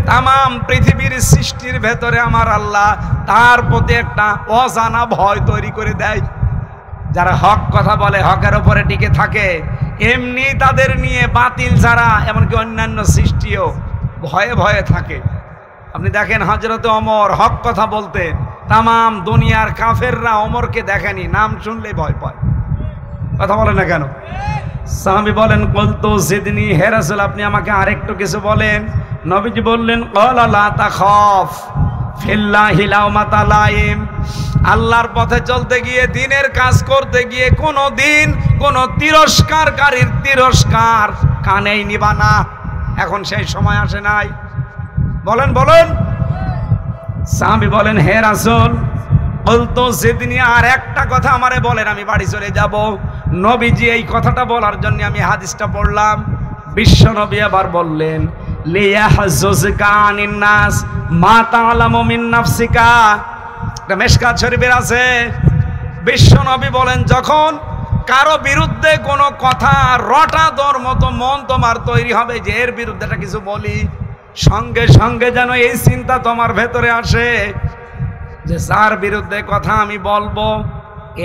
তামাম পৃথিবীর সৃষ্টির ভেতরে আমার আল্লাহ তার প্রতি একটা অজানা ভয় তৈরি করে দেয়। যারা হক কথা বলে, হকের উপরে টিকে থাকে, এমনি তাদের নিয়ে বাতিল যারা, এমনকি অন্যান্য সৃষ্টিও ভয়ে ভয়ে থাকে। আপনি দেখেন হযরত ওমর হক কথা বলতেন, তামাম দুনিয়ার কাফেররা ওমরকে দেখেনি, নাম শুনলেই ভয় পায়। কথা বলে না কেন? সাহাবী বলেন, কুলতু জিদনি, হে রাসূল আপনি আমাকে আরেকটু কিছু বলেন। নবীজি বললেন, ক্বালা লা তাখাফ ফিল্লাহি লাওমাতা লাইম, আল্লাহর পথে চলতে গিয়ে, দ্বীনের কাজ করতে গিয়ে কোনো দিন কোনো তিরস্কারকারীর তিরস্কার কানেই নিবা না। এখন সেই সময় আসে নাই। বলেন বলেন। সাহাবী বলেন, হে রাসূল বলতো সেদিন আর একটা কথা আমারে বলেন, আমি বাড়ি চলে যাব। নবীজি এই কথাটা বলার জন্য আমি হাদিসটা পড়লাম। বিশ্ব নবী আবার বললেন, লিয়াহজুজকা আনিন নাস মা তাআলামু মিন নাফসিকা, এটা মিশকাত শরীফের আছে। বিশ্ব নবী বলেন, যখন কারো বিরুদ্ধে কোনো কথা রটা দর মতো মন তোমার তৈরি হবে যে এর বিরুদ্ধে কিছু বলি, সঙ্গে সঙ্গে যেন এই চিন্তা তোমার ভেতরে আসে যে যার বিরুদ্ধে কথা আমি বলবো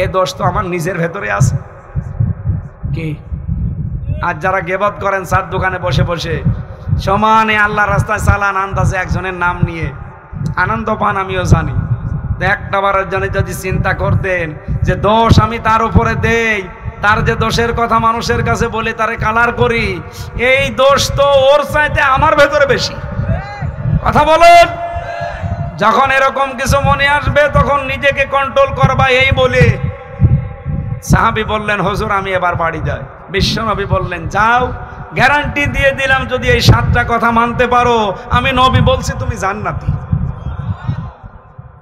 এ দোষ তো আমার নিজের ভেতরে আছে। কি আর যারা গিবত করেন চার দোকানে বসে বসে সমানে আল্লাহর রাস্তায় চালান আন্দাজে একজনের নাম নিয়ে আনন্দ পান, আমিও জানি। একটা বারের জন্য যদি চিন্তা করতেন যে দোষ আমি তার উপরে দেই, তার যে দোষের কথা মানুষের কাছে বলে তারে কালার করি, এই দোষ তো ওর চাইতে আমার ভেতরে বেশি। কথা বলেন। যখন এরকম কিছু মনে আসবে তখন নিজেকে কন্ট্রোল করবা, এই বলে সাহাবী বললেন, হুজুর আমি এবার বাড়ি যাই। বিশ্বনবী বললেন, যাও, গ্যারান্টি দিয়ে দিলাম যদি এই 7টা কথা মানতে পারো আমি নবী বলছি তুমি জান্নাতি।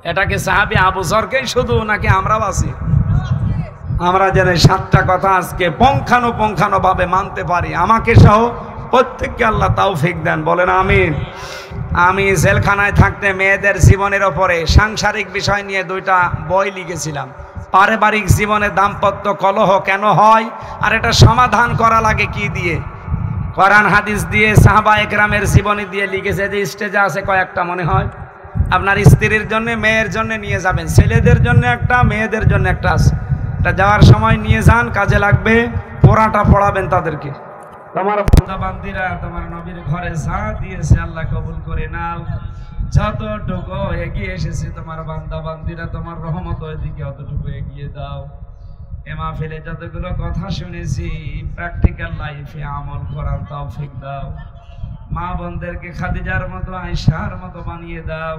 এটাকে সাহাবী আবু যরকেই শুধু নাকি আমরাও আছি? আমরা যেন 7টা কথা আজকে পুঙ্খানুপুঙ্খানু ভাবে মানতে পারি, আমাকে সহ প্রত্যেককে আল্লাহ তৌফিক দেন, বলেন আমিন। আমি জেলখানায় থাকতে মেয়েদের জীবনের ওপরে সাংসারিক বিষয় নিয়ে 2টা বই লিখেছিলাম। পারিবারিক জীবনে দাম্পত্য কলহ কেন হয় আর এটা সমাধান করা লাগে কি দিয়ে? কোরআন হাদিস দিয়ে, সাহাবা একরামের জীবনী দিয়ে লিখেছে। যে স্টেজে আছে কয়েকটা মনে হয়, আপনার স্ত্রীর জন্য, মেয়ের জন্য নিয়ে যাবেন, ছেলেদের জন্য একটা, মেয়েদের জন্য একটা আছে। এটা যাওয়ার সময় নিয়ে যান, কাজে লাগবে। পোড়াটা পড়াবেন তাদেরকে। তোমার বান্দাবান্দিরা তোমার নবীর ঘরে যা দিয়েছে আল্লাহ কবুল করে নাও। যতটুকু এগিয়ে এসেছে তোমার বান্দাবান্দিরা, তোমার রহমত ওইদিকে অতটুকু এগিয়ে দাও। এ মাহফিলে যতগুলো কথা শুনেছি প্র্যাকটিক্যাল লাইফে আমল করার তৌফিক দাও। মা বোনদেরকে খাদিজার মতো, আয়েশার মতো বানিয়ে দাও।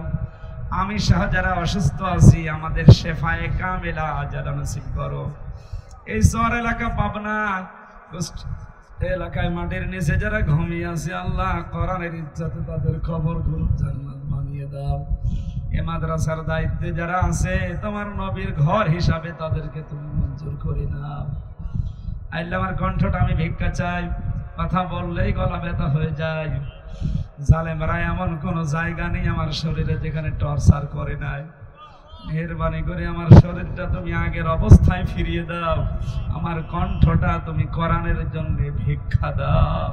আমি সহ যারা অসুস্থ আছি আমাদের শেফায়ে কামেলা যারা নসিব করো। এই শহর এলাকা, পাবনা এলাকায় মাটির নিচে যারা ঘুমিয়ে আছে আল্লাহ কোরআনের ইজ্জতে তাদের খবরগুলো জান্নাত বানিয়ে দাও। এ মাদ্রাসার দায়িত্বে যারা আছে তোমার নবীর ঘর হিসাবে তাদেরকে তুমি মঞ্জুর করে নাও। আল্লাহ আমার কণ্ঠটা আমি ভিক্ষা চাই, কথা বললেই গলা ব্যথা হয়ে যায়। জালেমরা এমন কোন জায়গা নেই আমার শরীরে যেখানে টর্চার করে নাই। মেহেরবানি করে আমার শরীরটা তুমি আগের অবস্থায় ফিরিয়ে দাও। আমার কণ্ঠটা তুমি কোরআনের জন্য ভিক্ষা দাও।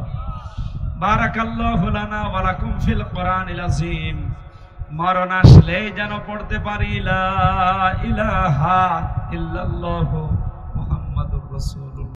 বারাকাল্লাহু লানা ওয়া লাকুম ফিল কোরআনিল আযীম। মরণ আসলেই যেন পড়তে পারি লা ইলাহা ইল্লাল্লাহু মুহাম্মাদুর রাসূল।